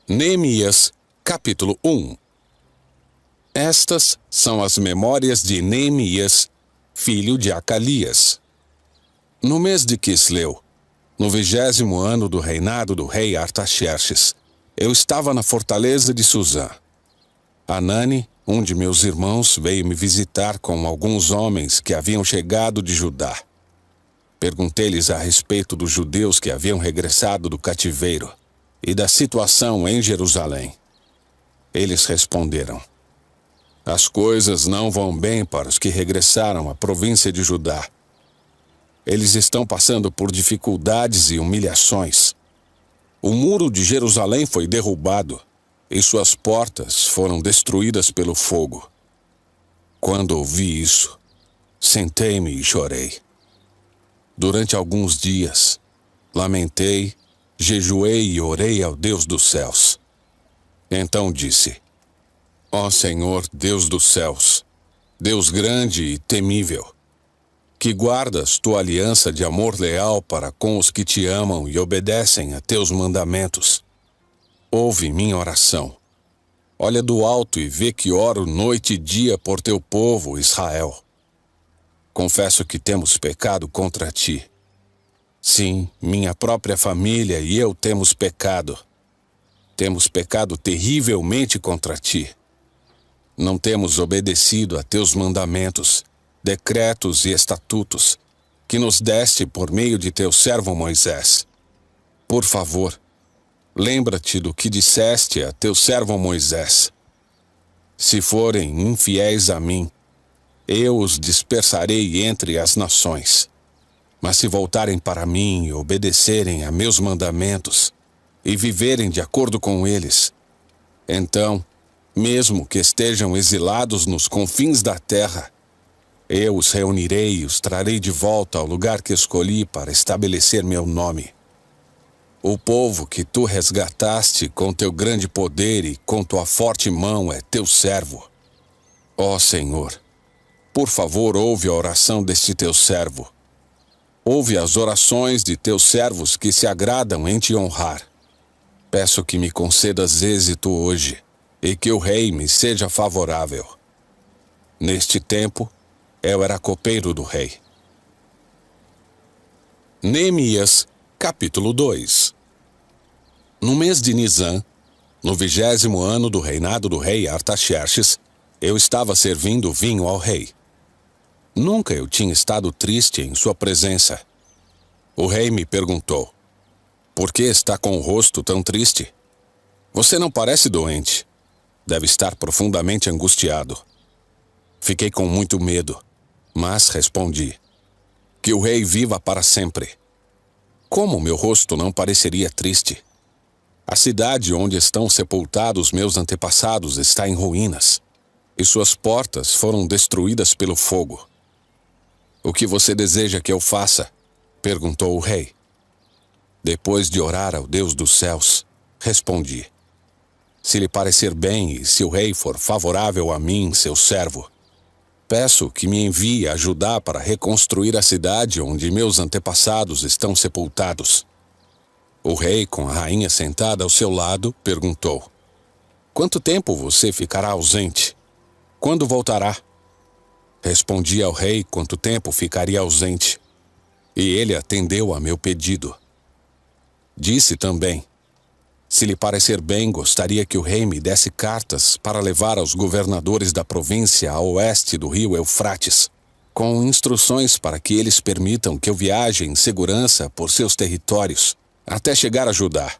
Neemias, capítulo 1. Estas são as memórias de Neemias, filho de Acalias. No mês de Quisleu, no 20º ano do reinado do rei Artaxerxes, eu estava na fortaleza de Suzã. Anani, um de meus irmãos, veio me visitar com alguns homens que haviam chegado de Judá. Perguntei-lhes a respeito dos judeus que haviam regressado do cativeiro e da situação em Jerusalém. Eles responderam: as coisas não vão bem para os que regressaram à província de Judá. Eles estão passando por dificuldades e humilhações. O muro de Jerusalém foi derrubado e suas portas foram destruídas pelo fogo. Quando ouvi isso, sentei-me e chorei. Durante alguns dias, lamentei, jejuei e orei ao Deus dos céus. Então disse: ó Senhor, Deus dos céus, Deus grande e temível, que guardas tua aliança de amor leal para com os que te amam e obedecem a teus mandamentos. Ouve minha oração. Olha do alto e vê que oro noite e dia por teu povo, Israel. Confesso que temos pecado contra ti. Sim, minha própria família e eu temos pecado. Temos pecado terrivelmente contra ti. Não temos obedecido a teus mandamentos, decretos e estatutos, que nos deste por meio de teu servo Moisés. Por favor, lembra-te do que disseste a teu servo Moisés. Se forem infiéis a mim, eu os dispersarei entre as nações. Mas se voltarem para mim e obedecerem a meus mandamentos e viverem de acordo com eles, então, mesmo que estejam exilados nos confins da terra, eu os reunirei e os trarei de volta ao lugar que escolhi para estabelecer meu nome. O povo que tu resgataste com teu grande poder e com tua forte mão é teu servo. Ó Senhor, por favor, ouve a oração deste teu servo. Ouve as orações de teus servos que se agradam em te honrar. Peço que me concedas êxito hoje e que o rei me seja favorável. Neste tempo, eu era copeiro do rei. Neemias, capítulo 2. No mês de Nisã, no 20º ano do reinado do rei Artaxerxes, eu estava servindo vinho ao rei. Nunca eu tinha estado triste em sua presença. O rei me perguntou: por que está com o rosto tão triste? Você não parece doente. Deve estar profundamente angustiado. Fiquei com muito medo, mas respondi: que o rei viva para sempre. Como meu rosto não pareceria triste? A cidade onde estão sepultados meus antepassados está em ruínas, e suas portas foram destruídas pelo fogo. O que você deseja que eu faça? Perguntou o rei. Depois de orar ao Deus dos céus, respondi: se lhe parecer bem e se o rei for favorável a mim, seu servo, peço que me envie a Judá para reconstruir a cidade onde meus antepassados estão sepultados. O rei, com a rainha sentada ao seu lado, perguntou: quanto tempo você ficará ausente? Quando voltará? Respondi ao rei quanto tempo ficaria ausente, e ele atendeu a meu pedido. Disse também: se lhe parecer bem, gostaria que o rei me desse cartas para levar aos governadores da província a oeste do rio Eufrates, com instruções para que eles permitam que eu viaje em segurança por seus territórios, até chegar a Judá.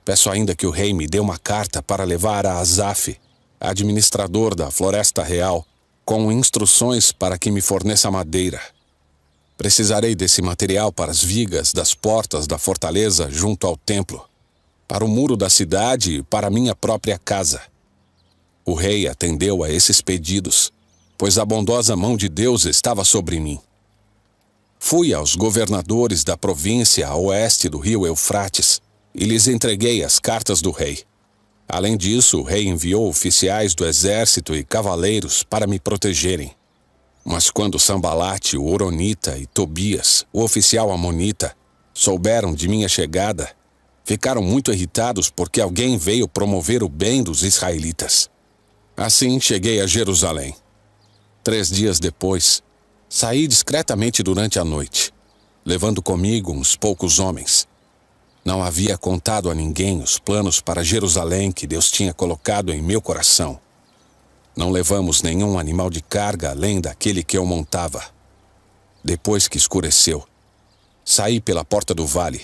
Peço ainda que o rei me dê uma carta para levar a Asaf, administrador da Floresta Real, com instruções para que me forneça madeira. Precisarei desse material para as vigas das portas da fortaleza junto ao templo, para o muro da cidade e para minha própria casa. O rei atendeu a esses pedidos, pois a bondosa mão de Deus estava sobre mim. Fui aos governadores da província a oeste do rio Eufrates e lhes entreguei as cartas do rei. Além disso, o rei enviou oficiais do exército e cavaleiros para me protegerem. Mas quando Sambalate, o Horonita, e Tobias, o oficial amonita, souberam de minha chegada, ficaram muito irritados porque alguém veio promover o bem dos israelitas. Assim cheguei a Jerusalém. 3 dias depois, saí discretamente durante a noite, levando comigo uns poucos homens. Não havia contado a ninguém os planos para Jerusalém que Deus tinha colocado em meu coração. Não levamos nenhum animal de carga além daquele que eu montava. Depois que escureceu, saí pela porta do vale,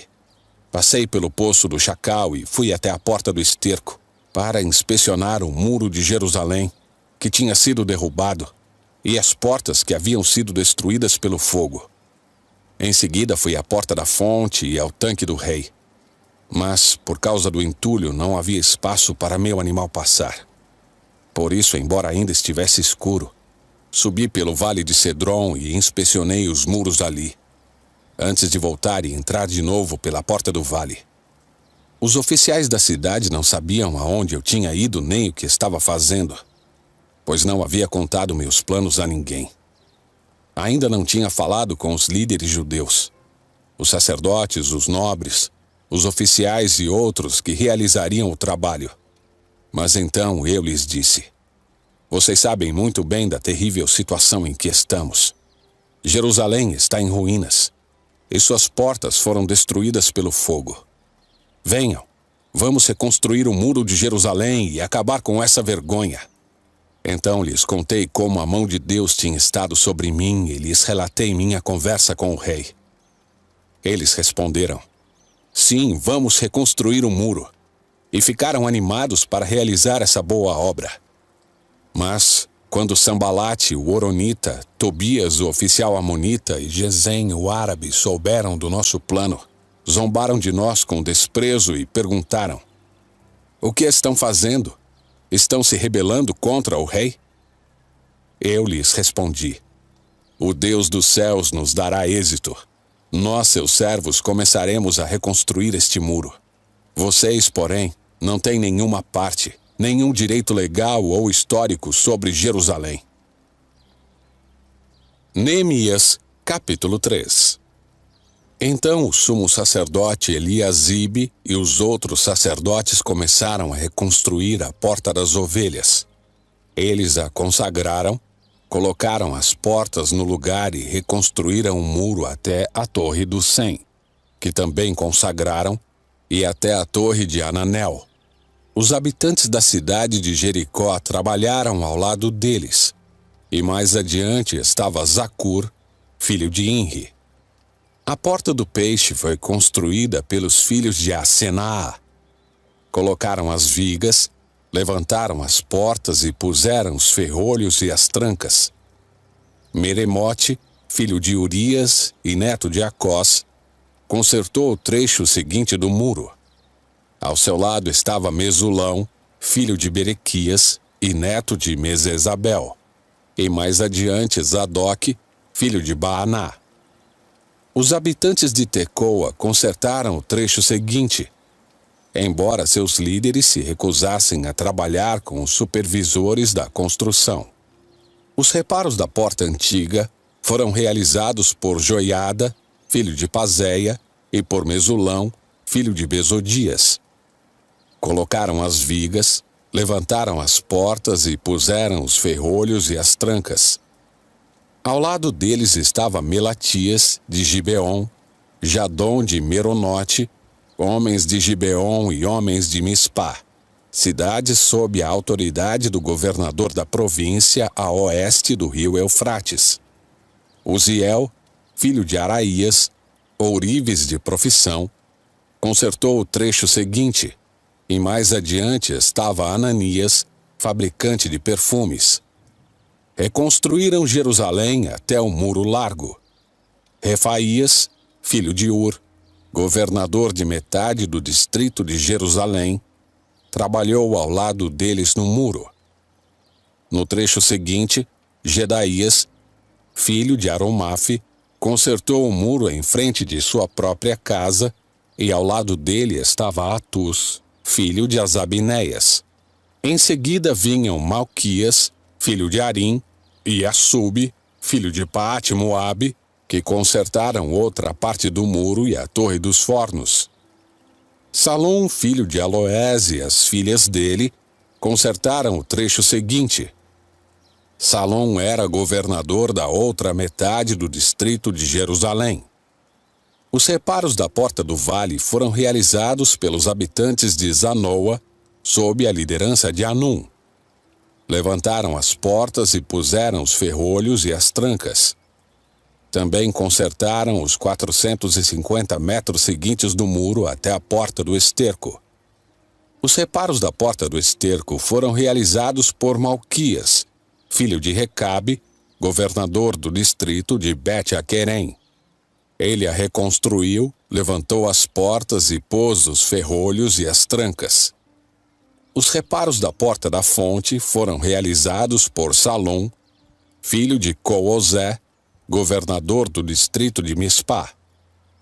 passei pelo poço do Chacal e fui até a porta do esterco para inspecionar o muro de Jerusalém, que tinha sido derrubado, e as portas que haviam sido destruídas pelo fogo. Em seguida fui à porta da fonte e ao tanque do rei. Mas, por causa do entulho, não havia espaço para meu animal passar. Por isso, embora ainda estivesse escuro, subi pelo vale de Cedron e inspecionei os muros ali, antes de voltar e entrar de novo pela porta do vale. Os oficiais da cidade não sabiam aonde eu tinha ido nem o que estava fazendo, pois não havia contado meus planos a ninguém. Ainda não tinha falado com os líderes judeus, os sacerdotes, os nobres, os oficiais e outros que realizariam o trabalho. Mas então eu lhes disse: vocês sabem muito bem da terrível situação em que estamos. Jerusalém está em ruínas, e suas portas foram destruídas pelo fogo. Venham, vamos reconstruir o muro de Jerusalém e acabar com essa vergonha. Então lhes contei como a mão de Deus tinha estado sobre mim e lhes relatei minha conversa com o rei. Eles responderam: sim, vamos reconstruir o muro. E ficaram animados para realizar essa boa obra. Mas, quando Sambalate, o Horonita, Tobias, o oficial amonita, e Gesem, o árabe, souberam do nosso plano, zombaram de nós com desprezo e perguntaram: o que estão fazendo? Estão se rebelando contra o rei? Eu lhes respondi: o Deus dos céus nos dará êxito. Nós, seus servos, começaremos a reconstruir este muro. Vocês, porém, não têm nenhuma parte, nenhum direito legal ou histórico sobre Jerusalém. Neemias, capítulo 3. Então o sumo sacerdote Eliasibe e os outros sacerdotes começaram a reconstruir a Porta das Ovelhas. Eles a consagraram, colocaram as portas no lugar e reconstruíram o muro até a Torre do Sem, que também consagraram, e até a Torre de Ananel. Os habitantes da cidade de Jericó trabalharam ao lado deles, e mais adiante estava Zacur, filho de Inri. A Porta do Peixe foi construída pelos filhos de Asenaá. Colocaram as vigas, levantaram as portas e puseram os ferrolhos e as trancas. Meremote, filho de Urias e neto de Acós, consertou o trecho seguinte do muro. Ao seu lado estava Mesulão, filho de Berequias e neto de Mesesabel, e mais adiante Zadok, filho de Baaná. Os habitantes de Tecoa consertaram o trecho seguinte, embora seus líderes se recusassem a trabalhar com os supervisores da construção. Os reparos da porta antiga foram realizados por Joiada, filho de Pazéia, e por Mesulão, filho de Besodias. Colocaram as vigas, levantaram as portas e puseram os ferrolhos e as trancas. Ao lado deles estava Melatias, de Gibeon, Jadom de Meronote, homens de Gibeon e homens de Mispá, cidades sob a autoridade do governador da província a oeste do rio Eufrates. Uziel, filho de Araías, ourives de profissão, consertou o trecho seguinte, e mais adiante estava Ananias, fabricante de perfumes. Reconstruíram Jerusalém até o Muro Largo. Refaías, filho de Ur, governador de metade do distrito de Jerusalém, trabalhou ao lado deles no muro. No trecho seguinte, Gedaías, filho de Aromafe, consertou o muro em frente de sua própria casa, e ao lado dele estava Atus, filho de Asabinéias. Em seguida vinham Malquias, filho de Arim, e Assube, filho de Paate-Moabe, que consertaram outra parte do muro e a Torre dos Fornos. Salom, filho de Aloés, e as filhas dele consertaram o trecho seguinte. Salom era governador da outra metade do distrito de Jerusalém. Os reparos da Porta do Vale foram realizados pelos habitantes de Zanoa, sob a liderança de Anum. Levantaram as portas e puseram os ferrolhos e as trancas. Também consertaram os 450 metros seguintes do muro até a Porta do Esterco. Os reparos da Porta do Esterco foram realizados por Malquias, filho de Recabe, governador do distrito de Bet-Aquerem. Ele a reconstruiu, levantou as portas e pôs os ferrolhos e as trancas. Os reparos da Porta da Fonte foram realizados por Salom, filho de Coozé, governador do distrito de Mispá.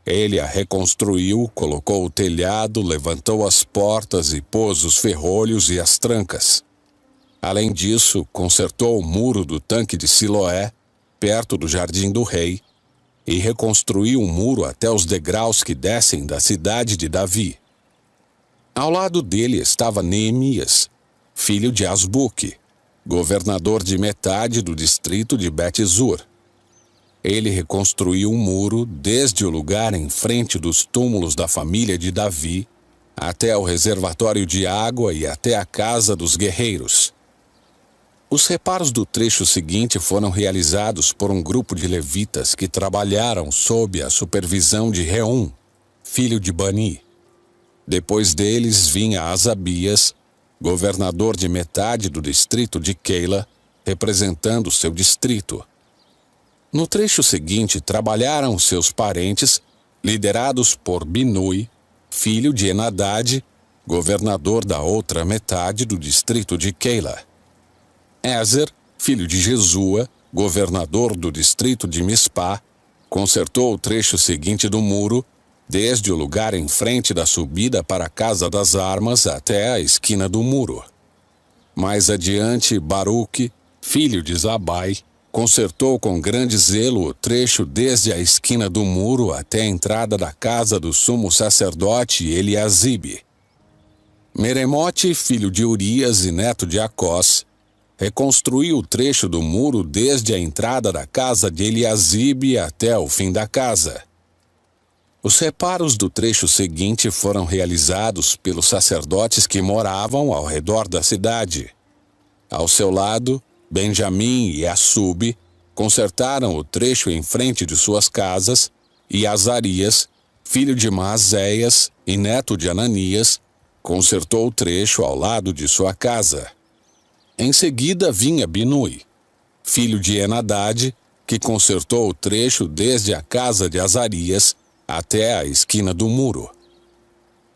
Ele a reconstruiu, colocou o telhado, levantou as portas e pôs os ferrolhos e as trancas. Além disso, consertou o muro do tanque de Siloé, perto do Jardim do Rei, e reconstruiu um muro até os degraus que descem da cidade de Davi. Ao lado dele estava Neemias, filho de Asbuque, governador de metade do distrito de Bet-Zur. Ele reconstruiu um muro desde o lugar em frente dos túmulos da família de Davi até o reservatório de água e até a casa dos guerreiros. Os reparos do trecho seguinte foram realizados por um grupo de levitas que trabalharam sob a supervisão de Reum, filho de Bani. Depois deles vinha Asabias, governador de metade do distrito de Keila, representando seu distrito. No trecho seguinte trabalharam seus parentes, liderados por Binui, filho de Enadade, governador da outra metade do distrito de Keila. Ezer, filho de Jesua, governador do distrito de Mispá, consertou o trecho seguinte do muro, desde o lugar em frente da subida para a Casa das Armas até a esquina do muro. Mais adiante, Baruque, filho de Zabai, consertou com grande zelo o trecho desde a esquina do muro até a entrada da casa do sumo sacerdote Eliasibe. Meremote, filho de Urias e neto de Acós, reconstruiu o trecho do muro desde a entrada da casa de Eliasibe até o fim da casa. Os reparos do trecho seguinte foram realizados pelos sacerdotes que moravam ao redor da cidade. Ao seu lado, Benjamim e Assub consertaram o trecho em frente de suas casas, e Azarias, filho de Maazéias e neto de Ananias, consertou o trecho ao lado de sua casa. Em seguida vinha Binui, filho de Enadade, que consertou o trecho desde a casa de Azarias até a esquina do muro.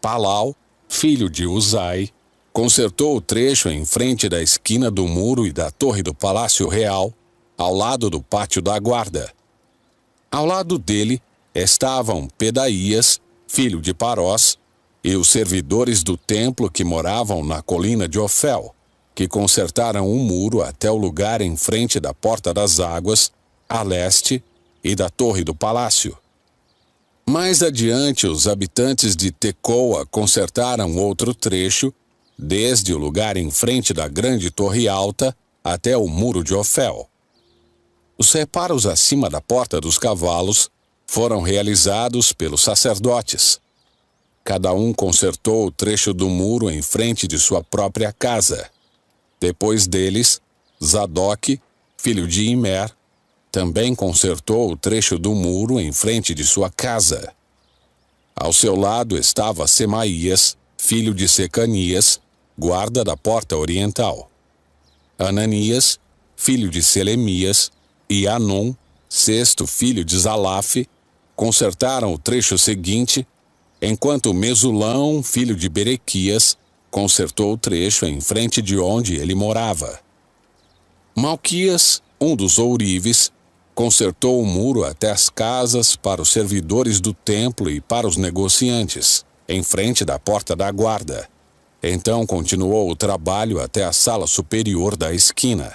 Palau, filho de Uzai, consertou o trecho em frente da esquina do muro e da torre do Palácio Real, ao lado do pátio da guarda. Ao lado dele estavam Pedaías, filho de Parós, e os servidores do templo que moravam na colina de Ofel, que consertaram um muro até o lugar em frente da Porta das Águas, a leste, e da torre do palácio. Mais adiante, os habitantes de Tecoa consertaram outro trecho, desde o lugar em frente da grande torre alta até o muro de Ofel. Os reparos acima da Porta dos Cavalos foram realizados pelos sacerdotes. Cada um consertou o trecho do muro em frente de sua própria casa. Depois deles, Zadok, filho de Imer, também consertou o trecho do muro em frente de sua casa. Ao seu lado estava Semaías, filho de Secanias, guarda da porta oriental. Ananias, filho de Selemias, e Anum, sexto filho de Zalaf, consertaram o trecho seguinte, enquanto Mesulão, filho de Berequias, consertou o trecho em frente de onde ele morava. Malquias, um dos ourives, consertou o muro até as casas para os servidores do templo e para os negociantes, em frente da porta da guarda. Então continuou o trabalho até a sala superior da esquina.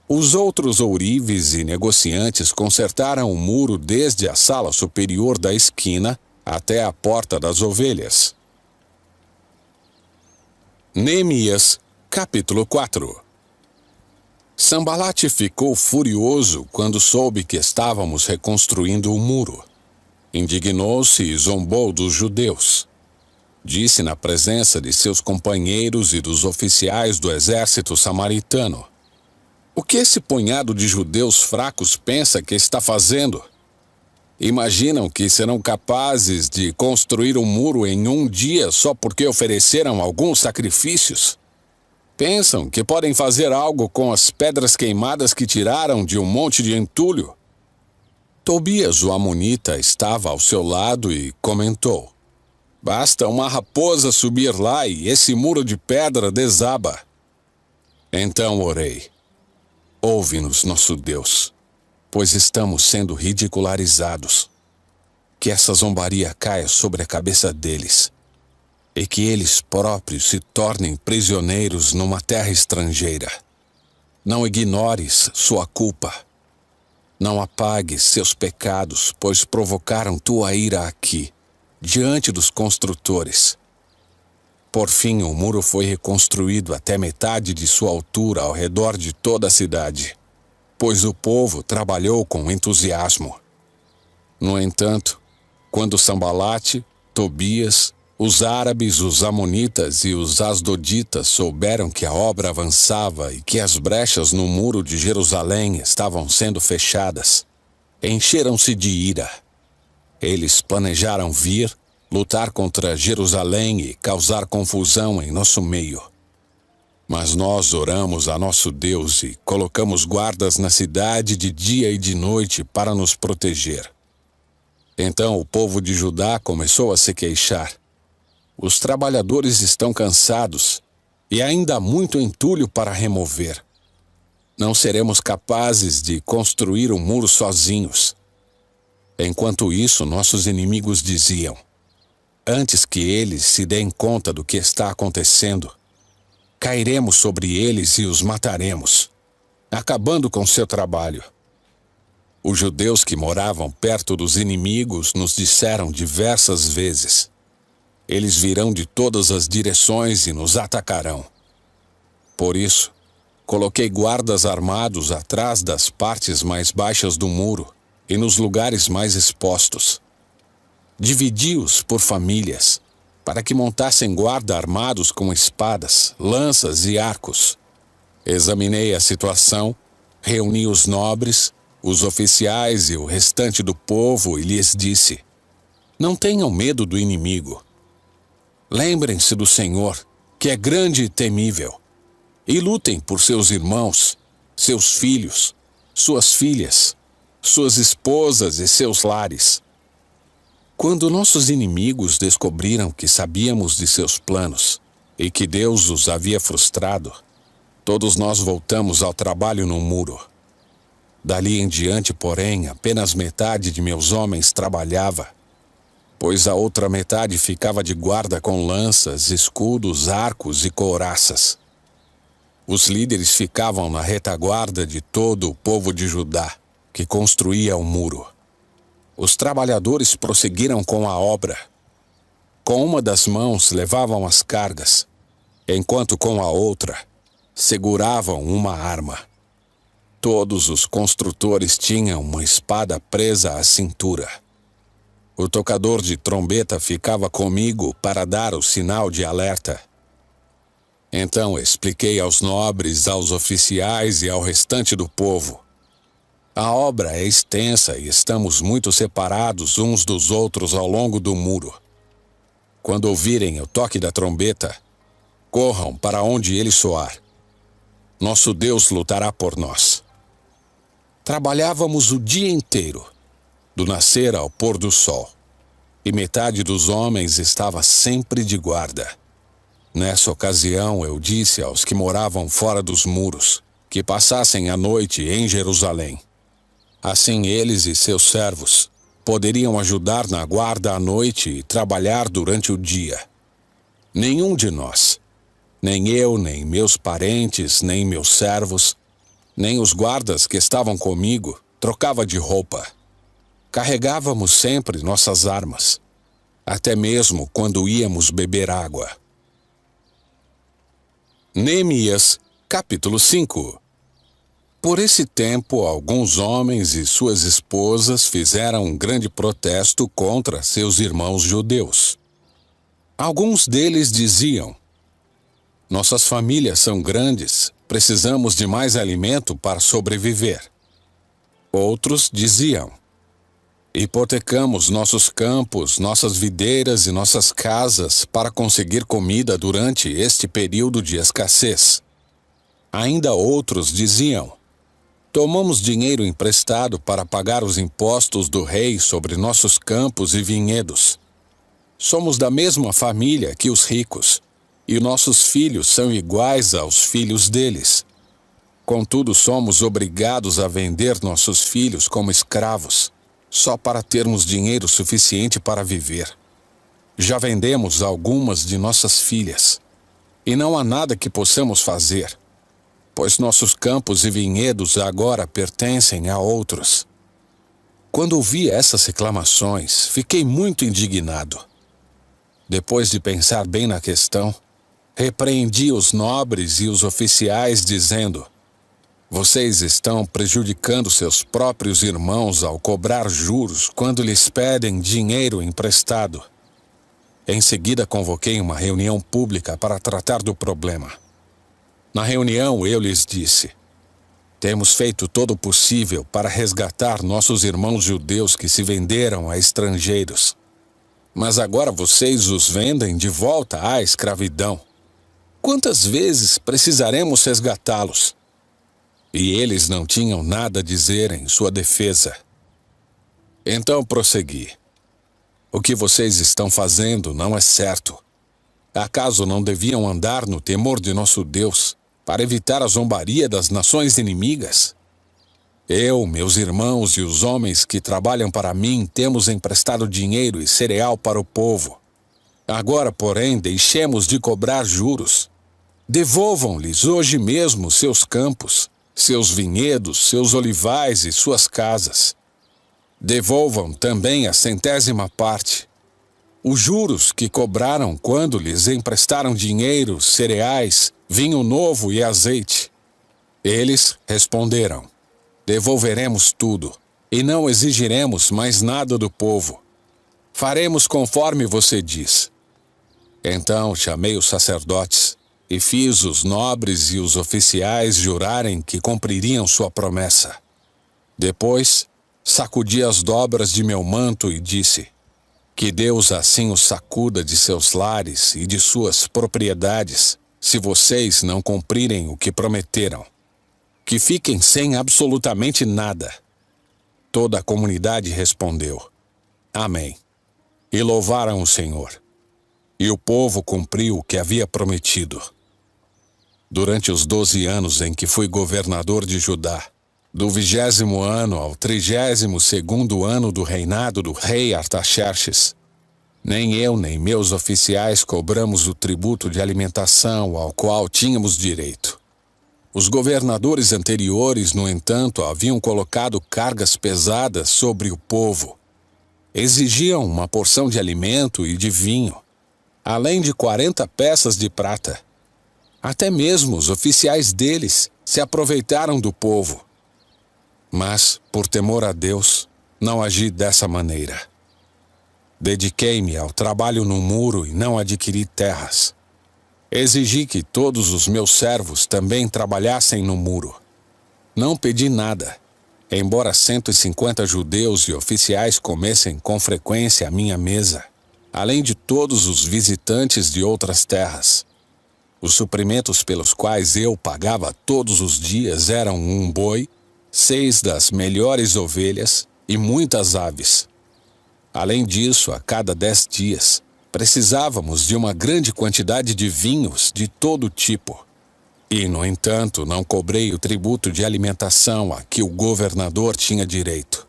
Os outros ourives e negociantes consertaram o muro desde a sala superior da esquina até a porta das ovelhas. Neemias, capítulo 4. Sambalate ficou furioso quando soube que estávamos reconstruindo o muro. Indignou-se e zombou dos judeus. Disse na presença de seus companheiros e dos oficiais do exército samaritano: "O que esse punhado de judeus fracos pensa que está fazendo? Imaginam que serão capazes de construir um muro em um dia só porque ofereceram alguns sacrifícios? Pensam que podem fazer algo com as pedras queimadas que tiraram de um monte de entulho?" Tobias, o amonita, estava ao seu lado e comentou: "Basta uma raposa subir lá e esse muro de pedra desaba." Então orei: "Ouve-nos, nosso Deus, pois estamos sendo ridicularizados. Que essa zombaria caia sobre a cabeça deles, e que eles próprios se tornem prisioneiros numa terra estrangeira. Não ignores sua culpa. Não apagues seus pecados, pois provocaram tua ira aqui, diante dos construtores." Por fim, o muro foi reconstruído até metade de sua altura ao redor de toda a cidade, pois o povo trabalhou com entusiasmo. No entanto, quando Sambalate, Tobias, os árabes, os amonitas e os asdoditas souberam que a obra avançava e que as brechas no muro de Jerusalém estavam sendo fechadas, encheram-se de ira. Eles planejaram vir, lutar contra Jerusalém e causar confusão em nosso meio. Mas nós oramos a nosso Deus e colocamos guardas na cidade de dia e de noite para nos proteger. Então o povo de Judá começou a se queixar: "Os trabalhadores estão cansados e ainda há muito entulho para remover. Não seremos capazes de construir um muro sozinhos." Enquanto isso, nossos inimigos diziam: "Antes que eles se deem conta do que está acontecendo, cairemos sobre eles e os mataremos, acabando com seu trabalho." Os judeus que moravam perto dos inimigos nos disseram diversas vezes: "Eles virão de todas as direções e nos atacarão." Por isso, coloquei guardas armados atrás das partes mais baixas do muro e nos lugares mais expostos. Dividi-os por famílias, para que montassem guarda armados com espadas, lanças e arcos. Examinei a situação, reuni os nobres, os oficiais e o restante do povo e lhes disse: "Não tenham medo do inimigo. Lembrem-se do Senhor, que é grande e temível, e lutem por seus irmãos, seus filhos, suas filhas, suas esposas e seus lares." Quando nossos inimigos descobriram que sabíamos de seus planos e que Deus os havia frustrado, todos nós voltamos ao trabalho no muro. Dali em diante, porém, apenas metade de meus homens trabalhava, pois a outra metade ficava de guarda com lanças, escudos, arcos e couraças. Os líderes ficavam na retaguarda de todo o povo de Judá, que construía o muro. Os trabalhadores prosseguiram com a obra. Com uma das mãos levavam as cargas, enquanto com a outra seguravam uma arma. Todos os construtores tinham uma espada presa à cintura. O tocador de trombeta ficava comigo para dar o sinal de alerta. Então expliquei aos nobres, aos oficiais e ao restante do povo: "A obra é extensa e estamos muito separados uns dos outros ao longo do muro. Quando ouvirem o toque da trombeta, corram para onde ele soar. Nosso Deus lutará por nós." Trabalhávamos o dia inteiro, do nascer ao pôr do sol, e metade dos homens estava sempre de guarda. Nessa ocasião eu disse aos que moravam fora dos muros que passassem a noite em Jerusalém. Assim eles e seus servos poderiam ajudar na guarda à noite e trabalhar durante o dia. Nenhum de nós, nem eu, nem meus parentes, nem meus servos, nem os guardas que estavam comigo, trocava de roupa. Carregávamos sempre nossas armas, até mesmo quando íamos beber água. Neemias, capítulo 5. Por esse tempo, alguns homens e suas esposas fizeram um grande protesto contra seus irmãos judeus. Alguns deles diziam: nossas famílias são grandes, precisamos de mais alimento para sobreviver. Outros diziam: hipotecamos nossos campos, nossas videiras e nossas casas para conseguir comida durante este período de escassez. Ainda outros diziam: tomamos dinheiro emprestado para pagar os impostos do rei sobre nossos campos e vinhedos. Somos da mesma família que os ricos, e nossos filhos são iguais aos filhos deles. Contudo, somos obrigados a vender nossos filhos como escravos, só para termos dinheiro suficiente para viver. Já vendemos algumas de nossas filhas, e não há nada que possamos fazer, pois nossos campos e vinhedos agora pertencem a outros. Quando ouvi essas reclamações, fiquei muito indignado. Depois de pensar bem na questão, repreendi os nobres e os oficiais, dizendo: vocês estão prejudicando seus próprios irmãos ao cobrar juros quando lhes pedem dinheiro emprestado. Em seguida, convoquei uma reunião pública para tratar do problema. Na reunião, eu lhes disse: temos feito todo o possível para resgatar nossos irmãos judeus que se venderam a estrangeiros. Mas agora vocês os vendem de volta à escravidão. Quantas vezes precisaremos resgatá-los? E eles não tinham nada a dizer em sua defesa. Então prossegui: o que vocês estão fazendo não é certo. Acaso não deviam andar no temor de nosso Deus, para evitar a zombaria das nações inimigas? Eu, meus irmãos e os homens que trabalham para mim temos emprestado dinheiro e cereal para o povo. Agora, porém, deixemos de cobrar juros. Devolvam-lhes hoje mesmo seus campos, seus vinhedos, seus olivais e suas casas. Devolvam também a 100ª parte. Os juros que cobraram quando lhes emprestaram dinheiro, cereais, vinho novo e azeite. Eles responderam: devolveremos tudo, e não exigiremos mais nada do povo. Faremos conforme você diz. Então chamei os sacerdotes, e fiz os nobres e os oficiais jurarem que cumpririam sua promessa. Depois, sacudi as dobras de meu manto e disse: que Deus assim os sacuda de seus lares e de suas propriedades, se vocês não cumprirem o que prometeram. Que fiquem sem absolutamente nada. Toda a comunidade respondeu: amém. E louvaram o Senhor. E o povo cumpriu o que havia prometido. Durante os 12 anos em que fui governador de Judá, do 20º ano ao 32º ano do reinado do rei Artaxerxes, nem eu nem meus oficiais cobramos o tributo de alimentação ao qual tínhamos direito. Os governadores anteriores, no entanto, haviam colocado cargas pesadas sobre o povo. Exigiam uma porção de alimento e de vinho, além de 40 peças de prata. Até mesmo os oficiais deles se aproveitaram do povo. Mas, por temor a Deus, não agi dessa maneira. Dediquei-me ao trabalho no muro e não adquiri terras. Exigi que todos os meus servos também trabalhassem no muro. Não pedi nada, embora 150 judeus e oficiais comessem com frequência à minha mesa, além de todos os visitantes de outras terras. Os suprimentos pelos quais eu pagava todos os dias eram um boi, 6 das melhores ovelhas e muitas aves. Além disso, a cada 10 dias, precisávamos de uma grande quantidade de vinhos de todo tipo. E, no entanto, não cobrei o tributo de alimentação a que o governador tinha direito,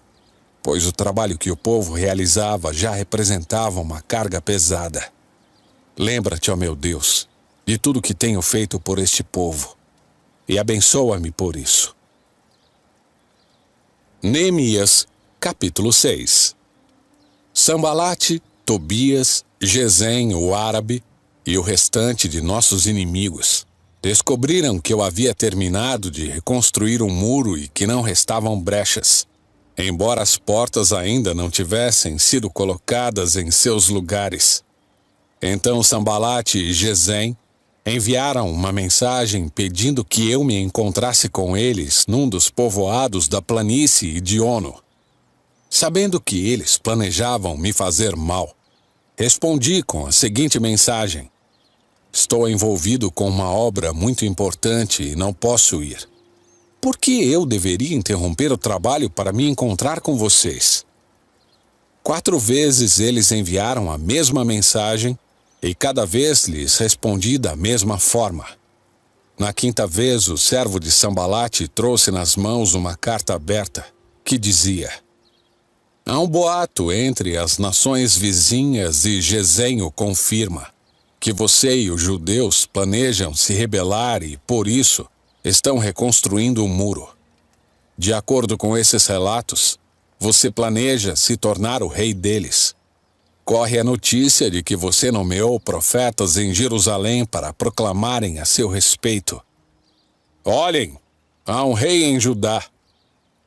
pois o trabalho que o povo realizava já representava uma carga pesada. Lembra-te, ó meu Deus, de tudo que tenho feito por este povo, e abençoa-me por isso. Neemias, capítulo 6. Sambalate, Tobias, Gesem, o árabe, e o restante de nossos inimigos, Descobriram que eu havia terminado de reconstruir um muro e que não restavam brechas, embora as portas ainda não tivessem sido colocadas em seus lugares. Então Sambalate e Gesem enviaram uma mensagem pedindo que eu me encontrasse com eles num dos povoados da planície de Ono. Sabendo que eles planejavam me fazer mal, respondi com a seguinte mensagem: estou envolvido com uma obra muito importante e não posso ir. Por que eu deveria interromper o trabalho para me encontrar com vocês? 4 vezes eles enviaram a mesma mensagem e cada vez lhes respondi da mesma forma. Na 5ª vez, o servo de Sambalate trouxe nas mãos uma carta aberta que dizia: há um boato entre as nações vizinhas e Gesem o confirma que você e os judeus planejam se rebelar e, por isso, estão reconstruindo o muro. De acordo com esses relatos, você planeja se tornar o rei deles. Corre a notícia de que você nomeou profetas em Jerusalém para proclamarem a seu respeito: olhem, há um rei em Judá.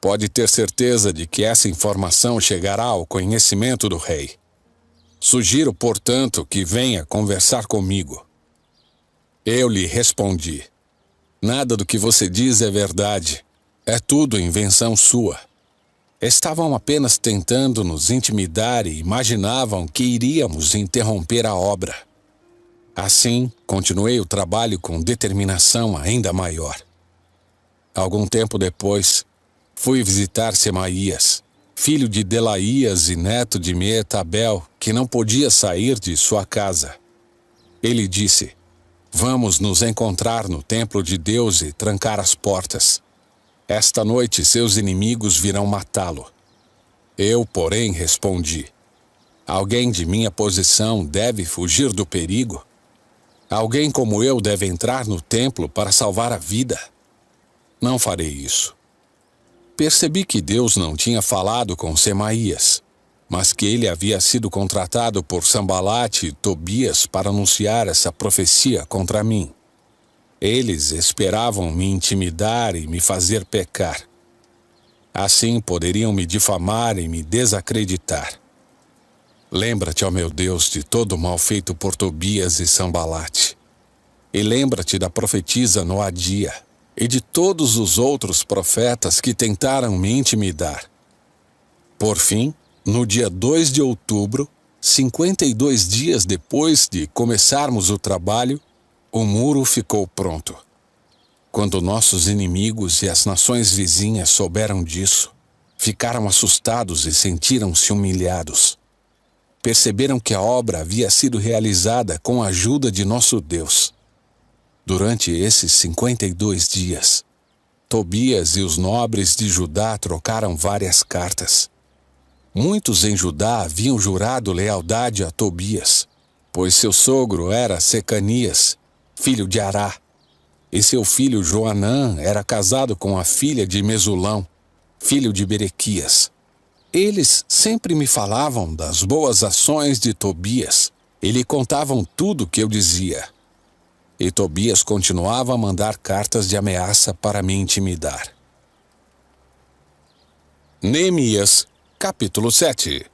Pode ter certeza de que essa informação chegará ao conhecimento do rei. Sugiro, portanto, que venha conversar comigo. Eu lhe respondi: nada do que você diz é verdade. É tudo invenção sua. Estavam apenas tentando nos intimidar e imaginavam que iríamos interromper a obra. Assim, continuei o trabalho com determinação ainda maior. Algum tempo depois, fui visitar Semaías, filho de Delaías e neto de Meetabel, que não podia sair de sua casa. Ele disse: vamos nos encontrar no templo de Deus e trancar as portas. Esta noite seus inimigos virão matá-lo. Eu, porém, respondi: alguém de minha posição deve fugir do perigo? Alguém como eu deve entrar no templo para salvar a vida? Não farei isso. Percebi que Deus não tinha falado com Semaías, mas que ele havia sido contratado por Sambalate e Tobias para anunciar essa profecia contra mim. Eles esperavam me intimidar e me fazer pecar. Assim poderiam me difamar e me desacreditar. Lembra-te, ó meu Deus, de todo o mal feito por Tobias e Sambalate. E lembra-te da profetisa Noadia e de todos os outros profetas que tentaram me intimidar. Por fim, no dia 2 de outubro, 52 dias depois de começarmos o trabalho, o muro ficou pronto. Quando nossos inimigos e as nações vizinhas souberam disso, ficaram assustados e sentiram-se humilhados. Perceberam que a obra havia sido realizada com a ajuda de nosso Deus. Durante esses 52 dias, Tobias e os nobres de Judá trocaram várias cartas. Muitos em Judá haviam jurado lealdade a Tobias, pois seu sogro era Secanias, filho de Ará, e seu filho Joanã era casado com a filha de Mesulão, filho de Berequias. Eles sempre me falavam das boas ações de Tobias e lhe contavam tudo o que eu dizia. E Tobias continuava a mandar cartas de ameaça para me intimidar. Neemias, capítulo 7.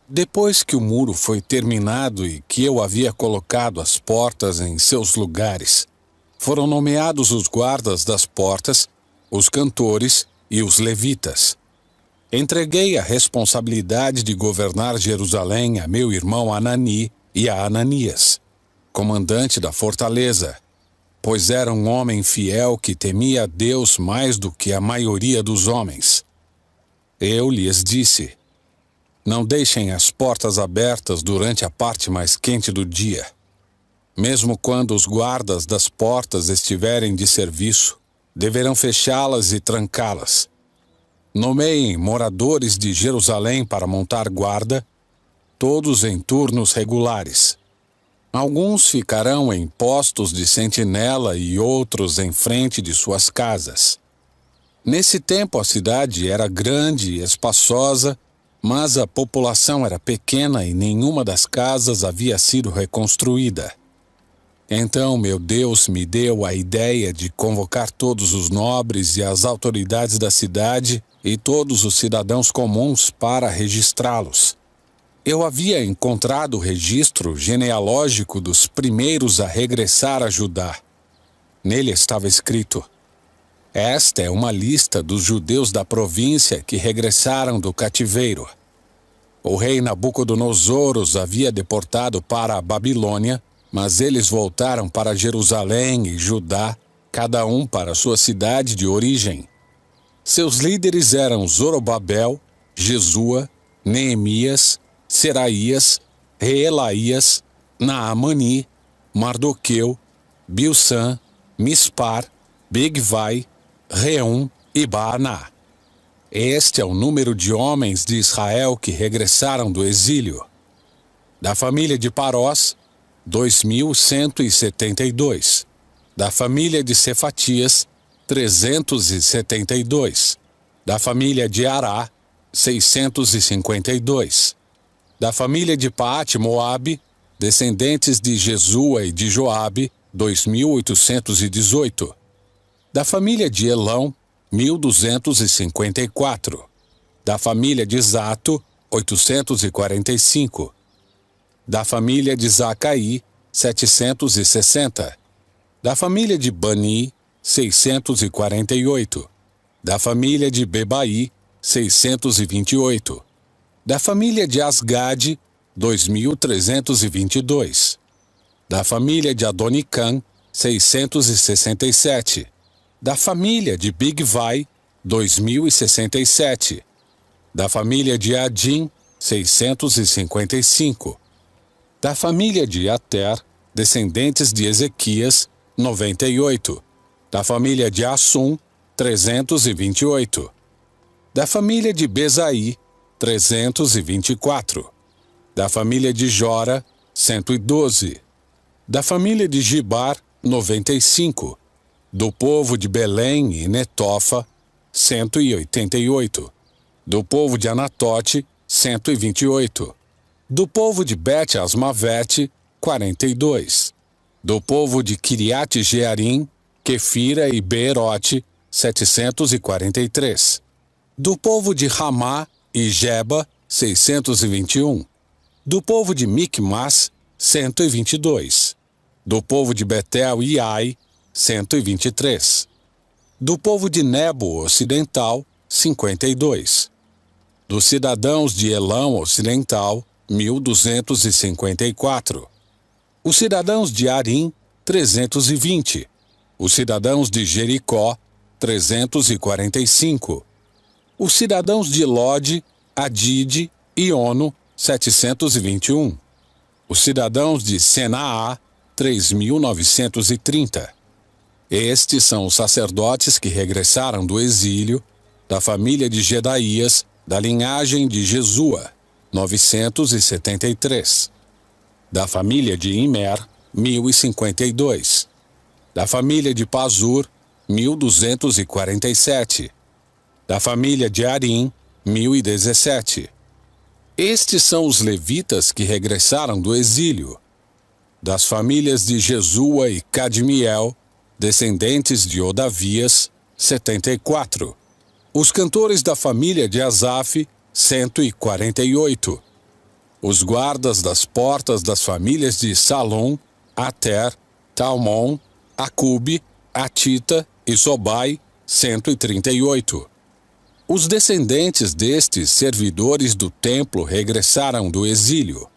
Depois que o muro foi terminado e que eu havia colocado as portas em seus lugares, foram nomeados os guardas das portas, os cantores e os levitas. Entreguei a responsabilidade de governar Jerusalém a meu irmão Anani e a Ananias, comandante da fortaleza, pois era um homem fiel que temia a Deus mais do que a maioria dos homens. Eu lhes disse: não deixem as portas abertas durante a parte mais quente do dia. Mesmo quando os guardas das portas estiverem de serviço, deverão fechá-las e trancá-las. Nomeiem moradores de Jerusalém para montar guarda, todos em turnos regulares. Alguns ficarão em postos de sentinela e outros em frente de suas casas. Nesse tempo a cidade era grande e espaçosa, mas a população era pequena e nenhuma das casas havia sido reconstruída. Então meu Deus me deu a ideia de convocar todos os nobres e as autoridades da cidade e todos os cidadãos comuns para registrá-los. Eu havia encontrado o registro genealógico dos primeiros a regressar a Judá. Nele estava escrito: esta é uma lista dos judeus da província que regressaram do cativeiro. O rei Nabucodonosor os havia deportado para a Babilônia, mas eles voltaram para Jerusalém e Judá, cada um para sua cidade de origem. Seus líderes eram Zorobabel, Jesua, Neemias, Seraías, Reelaías, Naamani, Mardoqueu, Bilsã, Mispar, Bigvai, Reum e Baaná. Este é o número de homens de Israel que regressaram do exílio. Da família de Parós, 2.172. Da família de Cefatias, 372. Da família de Ará, 652. Da família de Paate-Moabe, descendentes de Jesua e de Joabe, 2.818. Da família de Elão, 1.254. Da família de Zato, 845. Da família de Zacaí, 760. Da família de Bani, 648. Da família de Bebai, 628. Da família de Asgade, 2.322. Da família de Adonicã, 667. Da família de Bigvai, 2.067. Da família de Adim, 655. Da família de Ater, descendentes de Ezequias, 98. Da família de Assum, 328. Da família de Besaí, 324. Da família de Jora, 112. Da família de Gibar, 95. Do povo de Belém e Netofa, 188. Do povo de Anatote, 128. Do povo de Bet-Asmavete, 42. Do povo de Quiriate-Jearim, Quefira e Beerote, 743. Do povo de Ramá e Geba, 621. Do povo de Micmas, 122. Do povo de Betel e Ai, 123. Do povo de Nebo Ocidental, 52. Dos cidadãos de Elão Ocidental, 1.254. Os cidadãos de Arim, 320. Os cidadãos de Jericó, 345. Os cidadãos de Lode, Adide e Ono, 721. Os cidadãos de Senaá, 3.930. Estes são os sacerdotes que regressaram do exílio, da família de Gedaías, da linhagem de Jesua, 973. Da família de Imer, 1.052. Da família de Pazur, 1.247. Da família de Arim, 1.017. Estes são os levitas que regressaram do exílio. Das famílias de Jesua e Cadmiel, descendentes de Odavias, 74. Os cantores da família de Asaf, 148. Os guardas das portas das famílias de Salom, Ater, Talmon, Acube, Atita e Sobai, 138. Os descendentes destes servidores do templo regressaram do exílio: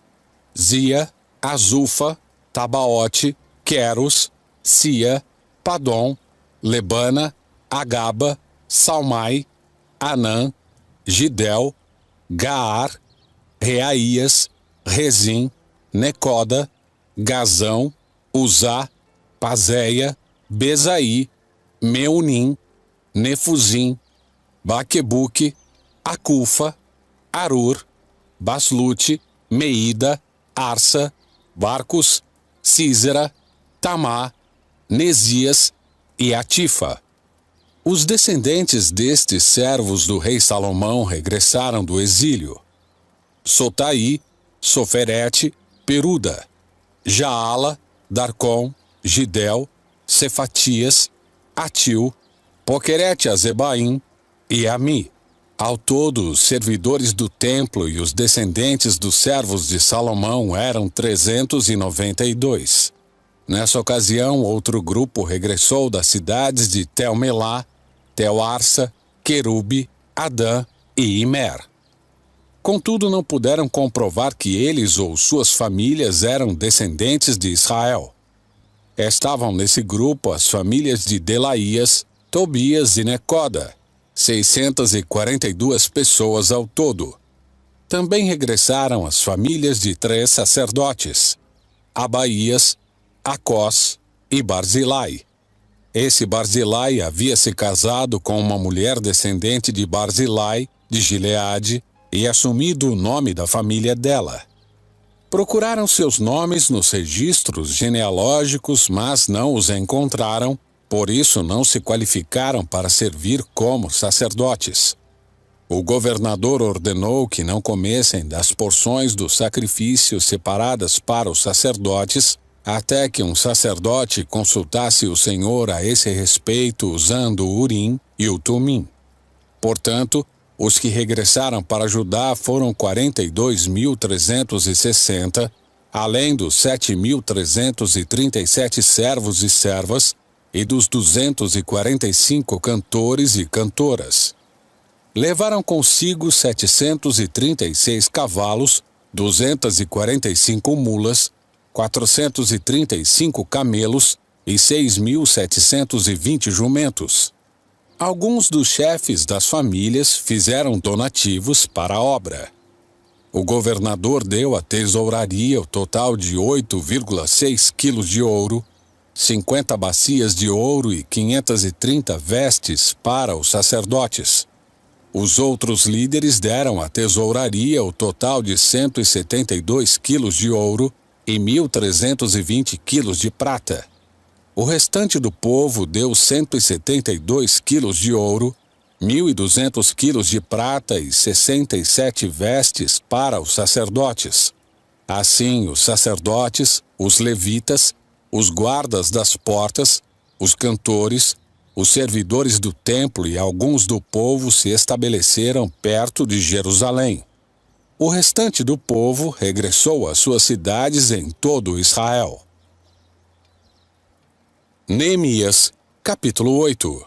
Zia, Azufa, Tabaote, Queros, Sia, Padom, Lebana, Agaba, Salmai, Anã, Gidel, Gaar, Reaías, Rezim, Necoda, Gazão, Uzá, Pazéia, Bezaí, Meunim, Nefuzim, Baquebuque, Acufa, Arur, Baslute, Meida, Arsa, Barcos, Císera, Tamá, Nesias e Atifa. Os descendentes destes servos do rei Salomão regressaram do exílio: Sotai, Soferete, Peruda, Jaala, Darcom, Gidel, Cefatias, Atil, Poquerete-Azebaim e Ami. Ao todo, os servidores do templo e os descendentes dos servos de Salomão eram 392. Nessa ocasião, outro grupo regressou das cidades de Tel-Melá, Tel-Arsa, Querube, Adã e Imer. Contudo, não puderam comprovar que eles ou suas famílias eram descendentes de Israel. Estavam nesse grupo as famílias de Delaías, Tobias e Necoda, 642 pessoas ao todo. Também regressaram as famílias de 3 sacerdotes, Abaías, Acós e Barzilai. Esse Barzilai havia se casado com uma mulher descendente de Barzilai, de Gileade, e assumido o nome da família dela. Procuraram seus nomes nos registros genealógicos, mas não os encontraram, por isso não se qualificaram para servir como sacerdotes. O governador ordenou que não comessem das porções do sacrifício separadas para os sacerdotes, até que um sacerdote consultasse o Senhor a esse respeito usando o Urim e o Tumim. Portanto, os que regressaram para Judá foram 42.360, além dos 7.337 servos e servas e dos 245 cantores e cantoras. Levaram consigo 736 cavalos, 245 mulas, 435 camelos e 6.720 jumentos. Alguns dos chefes das famílias fizeram donativos para a obra. O governador deu à tesouraria o total de 8,6 quilos de ouro, 50 bacias de ouro e 530 vestes para os sacerdotes. Os outros líderes deram à tesouraria o total de 172 quilos de ouro e 1.320 quilos de prata. O restante do povo deu 172 quilos de ouro, 1.200 quilos de prata e 67 vestes para os sacerdotes. Assim, os sacerdotes, os levitas, os guardas das portas, os cantores, os servidores do templo e alguns do povo se estabeleceram perto de Jerusalém. O restante do povo regressou às suas cidades em todo Israel. Neemias, capítulo 8.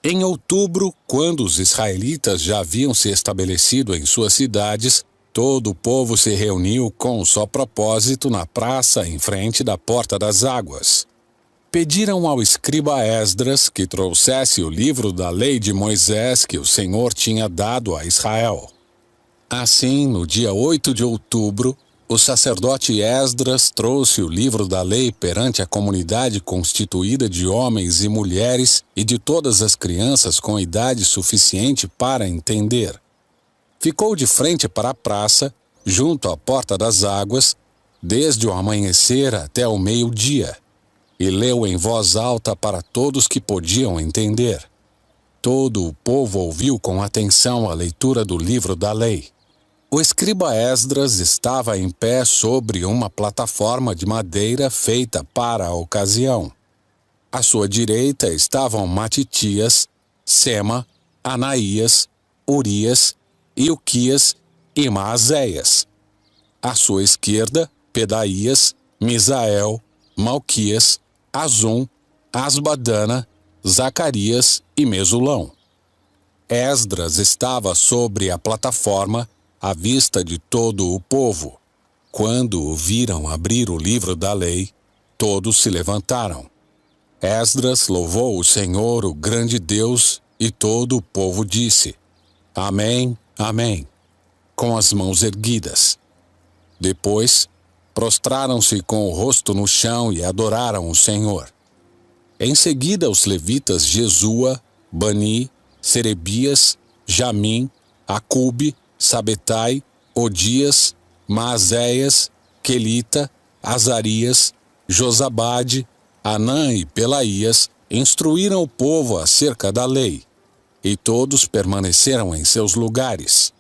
Em outubro, quando os israelitas já haviam se estabelecido em suas cidades, todo o povo se reuniu com um só propósito na praça em frente da Porta das Águas. Pediram ao escriba Esdras que trouxesse o livro da lei de Moisés que o Senhor tinha dado a Israel. Assim, no dia 8 de outubro, o sacerdote Esdras trouxe o livro da lei perante a comunidade constituída de homens e mulheres e de todas as crianças com idade suficiente para entender. Ficou de frente para a praça, junto à Porta das Águas, desde o amanhecer até o meio-dia, e leu em voz alta para todos que podiam entender. Todo o povo ouviu com atenção a leitura do livro da lei. O escriba Esdras estava em pé sobre uma plataforma de madeira feita para a ocasião. À sua direita estavam Matitias, Sema, Anaías, Urias, Ilquias e Maazéias. À sua esquerda, Pedaías, Misael, Malquias, Azum, Asbadana, Zacarias e Mesulão. Esdras estava sobre a plataforma, à vista de todo o povo. Quando o viram abrir o livro da lei, todos se levantaram. Esdras louvou o Senhor, o grande Deus, e todo o povo disse: Amém, Amém, com as mãos erguidas. Depois, prostraram-se com o rosto no chão e adoraram o Senhor. Em seguida, os levitas Jesua, Bani, Serebias, Jamim, Acube, Sabetai, Odias, Maazéias, Quelita, Azarias, Josabade, Anã e Pelaías instruíram o povo acerca da lei, e todos permaneceram em seus lugares.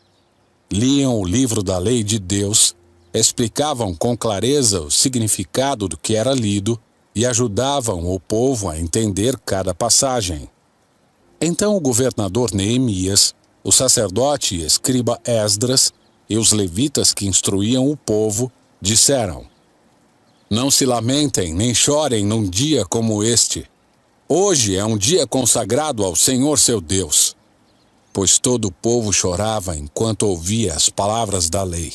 Liam o livro da lei de Deus, explicavam com clareza o significado do que era lido, e ajudavam o povo a entender cada passagem. Então o governador Neemias, o sacerdote e escriba Esdras e os levitas que instruíam o povo disseram: Não se lamentem nem chorem num dia como este. Hoje é um dia consagrado ao Senhor seu Deus. Pois todo o povo chorava enquanto ouvia as palavras da lei.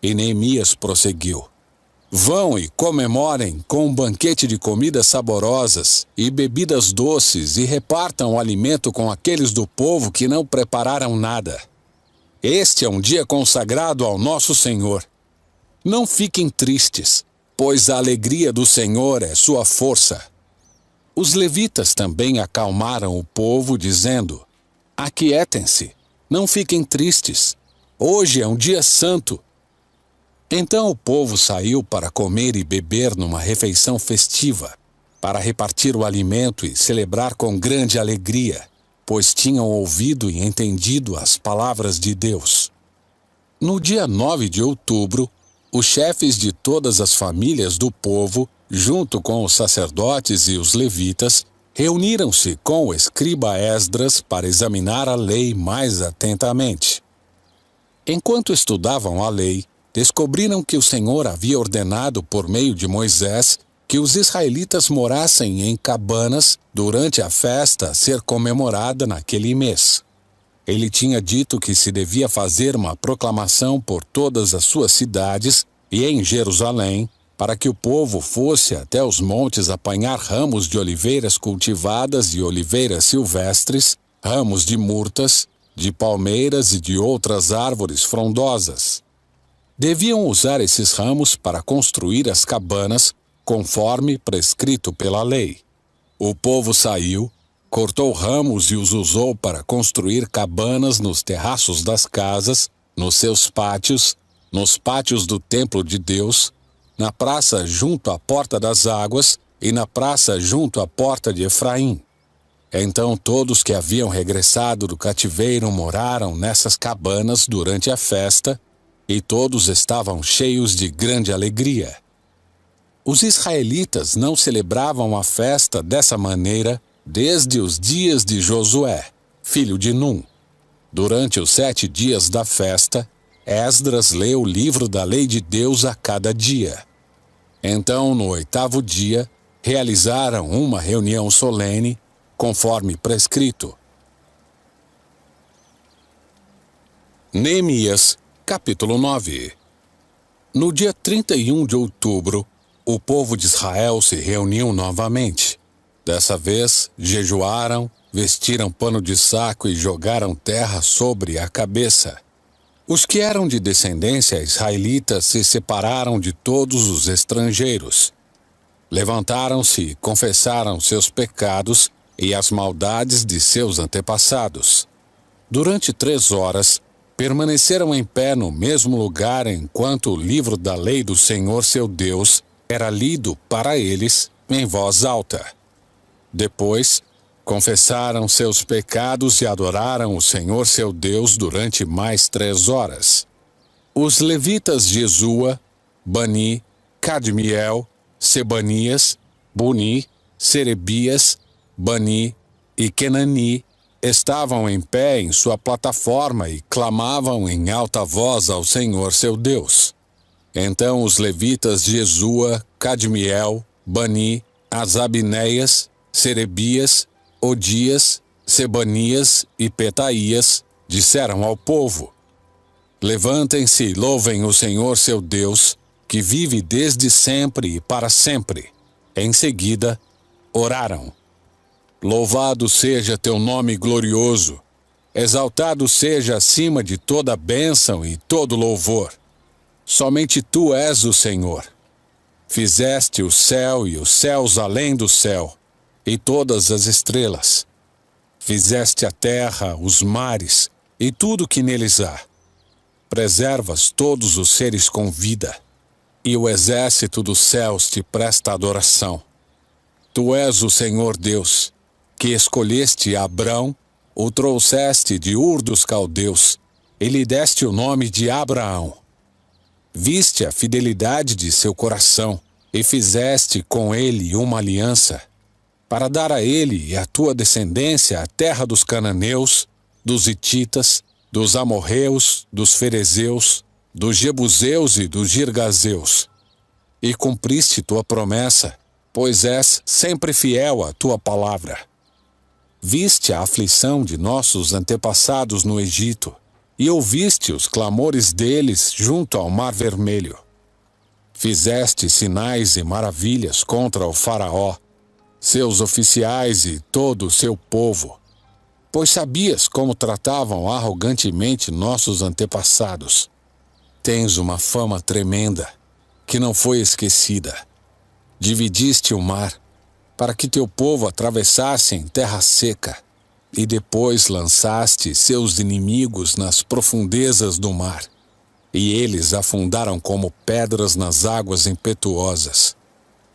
E Neemias prosseguiu: Vão e comemorem com um banquete de comidas saborosas e bebidas doces e repartam o alimento com aqueles do povo que não prepararam nada. Este é um dia consagrado ao nosso Senhor. Não fiquem tristes, pois a alegria do Senhor é sua força. Os levitas também acalmaram o povo, dizendo: Aquietem-se, não fiquem tristes. Hoje é um dia santo. Então o povo saiu para comer e beber numa refeição festiva, para repartir o alimento e celebrar com grande alegria, pois tinham ouvido e entendido as palavras de Deus. No dia 9 de outubro, os chefes de todas as famílias do povo, junto com os sacerdotes e os levitas, reuniram-se com o escriba Esdras para examinar a lei mais atentamente. Enquanto estudavam a lei, descobriram que o Senhor havia ordenado por meio de Moisés que os israelitas morassem em cabanas durante a festa a ser comemorada naquele mês. Ele tinha dito que se devia fazer uma proclamação por todas as suas cidades e em Jerusalém, para que o povo fosse até os montes apanhar ramos de oliveiras cultivadas e oliveiras silvestres, ramos de murtas, de palmeiras e de outras árvores frondosas. Deviam usar esses ramos para construir as cabanas, conforme prescrito pela lei. O povo saiu, cortou ramos e os usou para construir cabanas nos terraços das casas, nos seus pátios, nos pátios do templo de Deus, na praça junto à porta das águas e na praça junto à porta de Efraim. Então todos que haviam regressado do cativeiro moraram nessas cabanas durante a festa, e todos estavam cheios de grande alegria. Os israelitas não celebravam a festa dessa maneira desde os dias de Josué, filho de Num. Durante os 7 dias da festa, Esdras leu o livro da lei de Deus a cada dia. Então, no 8º dia, realizaram uma reunião solene, conforme prescrito. Neemias, capítulo 9. No dia 31 de outubro, o povo de Israel se reuniu novamente. Dessa vez, jejuaram, vestiram pano de saco e jogaram terra sobre a cabeça. Os que eram de descendência israelita se separaram de todos os estrangeiros. Levantaram-se e confessaram seus pecados e as maldades de seus antepassados. Durante 3 horas, permaneceram em pé no mesmo lugar enquanto o livro da lei do Senhor seu Deus era lido para eles em voz alta. Depois, confessaram seus pecados e adoraram o Senhor seu Deus durante mais 3 horas. Os levitas Jesua, Bani, Cadmiel, Sebanias, Buni, Serebias, Bani e Kenani estavam em pé em sua plataforma e clamavam em alta voz ao Senhor seu Deus. Então os levitas Jesua, Cadmiel, Bani, Asabneias, Serebias, Odias, Sebanias e Petaías disseram ao povo: Levantem-se e louvem o Senhor seu Deus, que vive desde sempre e para sempre. Em seguida, oraram: Louvado seja teu nome glorioso, exaltado seja acima de toda bênção e todo louvor. Somente tu és o Senhor. Fizeste o céu e os céus além do céu, e todas as estrelas. Fizeste a terra, os mares, e tudo que neles há. Preservas todos os seres com vida, e o exército dos céus te presta adoração. Tu és o Senhor Deus, que escolheste Abrão, o trouxeste de Ur dos Caldeus, e lhe deste o nome de Abraão. Viste a fidelidade de seu coração, e fizeste com ele uma aliança, para dar a ele e à tua descendência a terra dos cananeus, dos hititas, dos amorreus, dos ferezeus, dos jebuseus e dos girgazeus. E cumpriste tua promessa, pois és sempre fiel à tua palavra. Viste a aflição de nossos antepassados no Egito, e ouviste os clamores deles junto ao Mar Vermelho. Fizeste sinais e maravilhas contra o Faraó, seus oficiais e todo o seu povo, pois sabias como tratavam arrogantemente nossos antepassados. Tens uma fama tremenda, que não foi esquecida. Dividiste o mar, para que teu povo atravessasse em terra seca, e depois lançaste seus inimigos nas profundezas do mar, e eles afundaram como pedras nas águas impetuosas.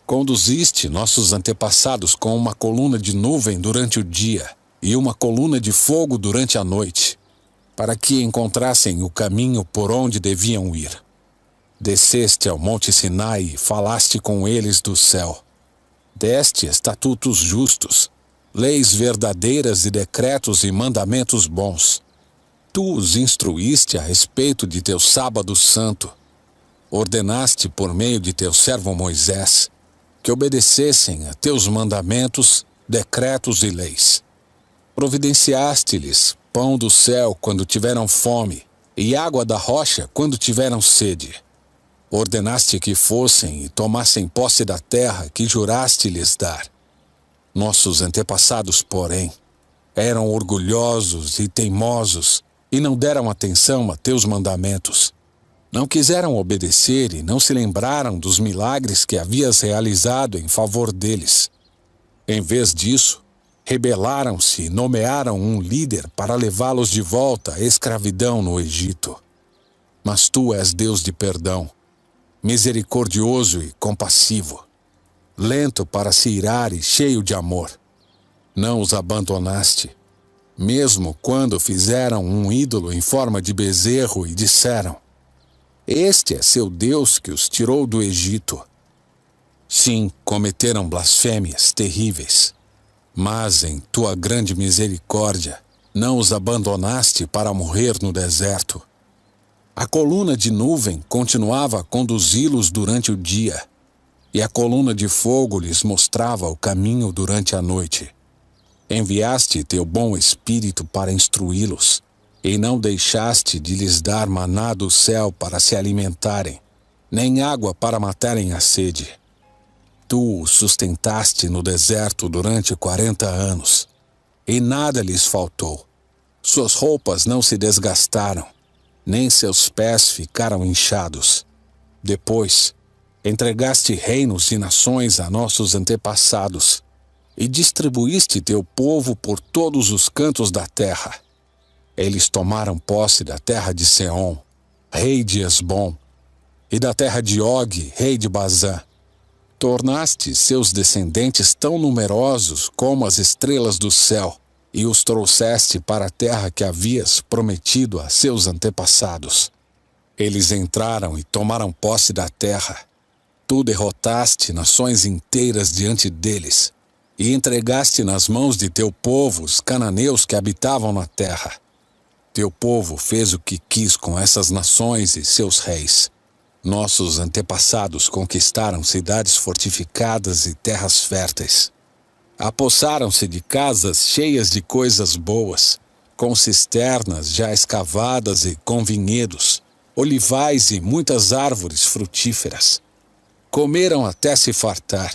Conduziste nossos antepassados com uma coluna de nuvem durante o dia e uma coluna de fogo durante a noite, para que encontrassem o caminho por onde deviam ir. Desceste ao monte Sinai e falaste com eles do céu. Deste estatutos justos, leis verdadeiras e decretos e mandamentos bons. Tu os instruíste a respeito de teu sábado santo. Ordenaste por meio de teu servo Moisés que obedecessem a teus mandamentos, decretos e leis. Providenciaste-lhes pão do céu quando tiveram fome e água da rocha quando tiveram sede. Ordenaste que fossem e tomassem posse da terra que juraste lhes dar. Nossos antepassados, porém, eram orgulhosos e teimosos e não deram atenção a teus mandamentos. Não quiseram obedecer e não se lembraram dos milagres que havias realizado em favor deles. Em vez disso, rebelaram-se e nomearam um líder para levá-los de volta à escravidão no Egito. Mas tu és Deus de perdão, misericordioso e compassivo, lento para se irar e cheio de amor. Não os abandonaste, mesmo quando fizeram um ídolo em forma de bezerro e disseram: este é seu Deus que os tirou do Egito. Sim, cometeram blasfêmias terríveis, mas em tua grande misericórdia não os abandonaste para morrer no deserto. A coluna de nuvem continuava a conduzi-los durante o dia, e a coluna de fogo lhes mostrava o caminho durante a noite. Enviaste teu bom Espírito para instruí-los, e não deixaste de lhes dar maná do céu para se alimentarem, nem água para matarem a sede. Tu os sustentaste no deserto durante 40 anos, e nada lhes faltou. Suas roupas não se desgastaram, nem seus pés ficaram inchados. Depois, entregaste reinos e nações a nossos antepassados, e distribuíste teu povo por todos os cantos da terra. Eles tomaram posse da terra de Seom, rei de Esbom, e da terra de Og, rei de Bazã. Tornaste seus descendentes tão numerosos como as estrelas do céu, e os trouxeste para a terra que havias prometido a seus antepassados. Eles entraram e tomaram posse da terra. Tu derrotaste nações inteiras diante deles, e entregaste nas mãos de teu povo os cananeus que habitavam na terra. Teu povo fez o que quis com essas nações e seus reis. Nossos antepassados conquistaram cidades fortificadas e terras férteis. Apossaram-se de casas cheias de coisas boas, com cisternas já escavadas e com vinhedos, olivais e muitas árvores frutíferas. Comeram até se fartar,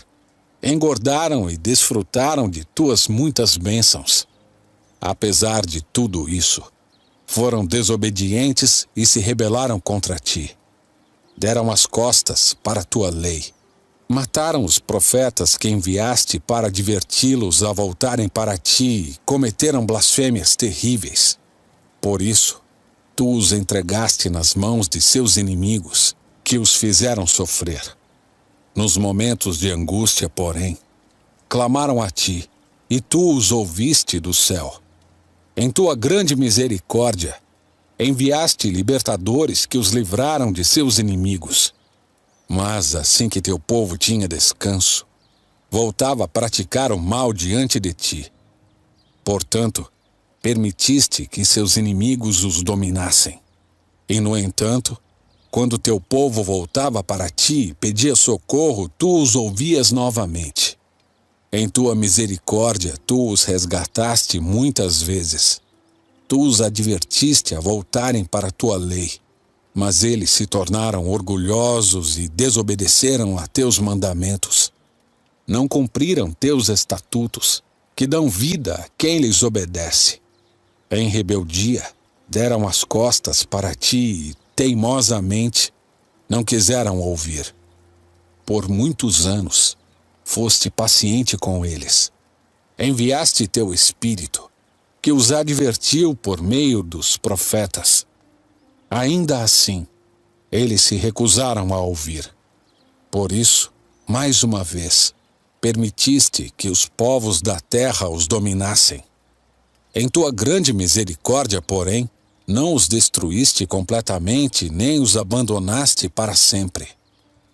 engordaram e desfrutaram de tuas muitas bênçãos. Apesar de tudo isso, foram desobedientes e se rebelaram contra ti. Deram as costas para a tua lei. Mataram os profetas que enviaste para adverti-los a voltarem para ti e cometeram blasfêmias terríveis. Por isso, tu os entregaste nas mãos de seus inimigos, que os fizeram sofrer. Nos momentos de angústia, porém, clamaram a ti, e tu os ouviste do céu. Em tua grande misericórdia, enviaste libertadores que os livraram de seus inimigos. Mas assim que teu povo tinha descanso, voltava a praticar o mal diante de ti. Portanto, permitiste que seus inimigos os dominassem. E, no entanto, quando teu povo voltava para ti e pedia socorro, tu os ouvias novamente. Em tua misericórdia, tu os resgataste muitas vezes. Tu os advertiste a voltarem para a tua lei. Mas eles se tornaram orgulhosos e desobedeceram a teus mandamentos. Não cumpriram teus estatutos, que dão vida a quem lhes obedece. Em rebeldia, deram as costas para ti e, teimosamente, não quiseram ouvir. Por muitos anos, foste paciente com eles. Enviaste teu Espírito, que os advertiu por meio dos profetas. Ainda assim, eles se recusaram a ouvir. Por isso, mais uma vez, permitiste que os povos da terra os dominassem. Em tua grande misericórdia, porém, não os destruíste completamente, nem os abandonaste para sempre.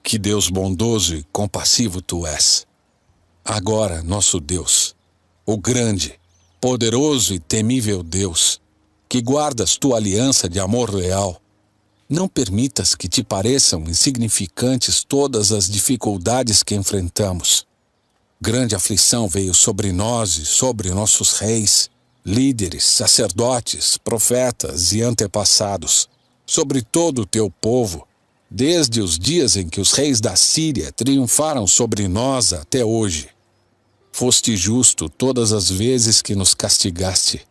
Que Deus bondoso e compassivo tu és. Agora, nosso Deus, o grande, poderoso e temível Deus, que guardas tua aliança de amor leal, não permitas que te pareçam insignificantes todas as dificuldades que enfrentamos. Grande aflição veio sobre nós e sobre nossos reis, líderes, sacerdotes, profetas e antepassados, sobre todo o teu povo, desde os dias em que os reis da Síria triunfaram sobre nós até hoje. Foste justo todas as vezes que nos castigaste.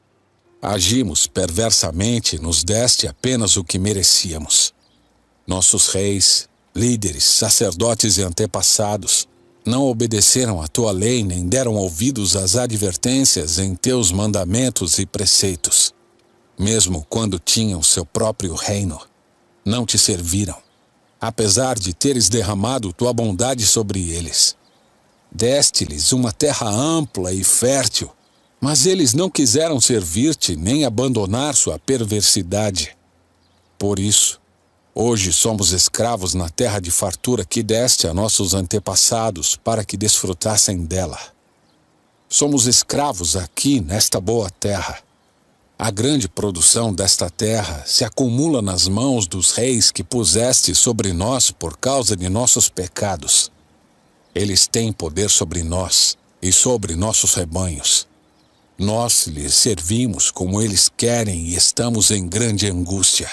Agimos perversamente e nos deste apenas o que merecíamos. Nossos reis, líderes, sacerdotes e antepassados não obedeceram à tua lei nem deram ouvidos às advertências em teus mandamentos e preceitos. Mesmo quando tinham seu próprio reino, não te serviram, apesar de teres derramado tua bondade sobre eles. Deste-lhes uma terra ampla e fértil, mas eles não quiseram servir-te nem abandonar sua perversidade. Por isso, hoje somos escravos na terra de fartura que deste a nossos antepassados para que desfrutassem dela. Somos escravos aqui nesta boa terra. A grande produção desta terra se acumula nas mãos dos reis que puseste sobre nós por causa de nossos pecados. Eles têm poder sobre nós e sobre nossos rebanhos. Nós lhes servimos como eles querem e estamos em grande angústia.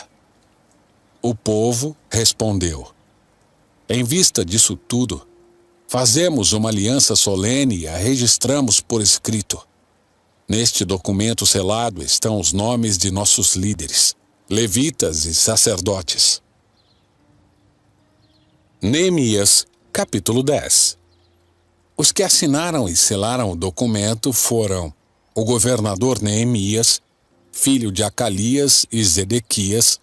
O povo respondeu: em vista disso tudo, fazemos uma aliança solene e a registramos por escrito. Neste documento selado estão os nomes de nossos líderes, levitas e sacerdotes. Neemias, capítulo 10. Os que assinaram e selaram o documento foram o governador Neemias, filho de Acalias e Zedequias,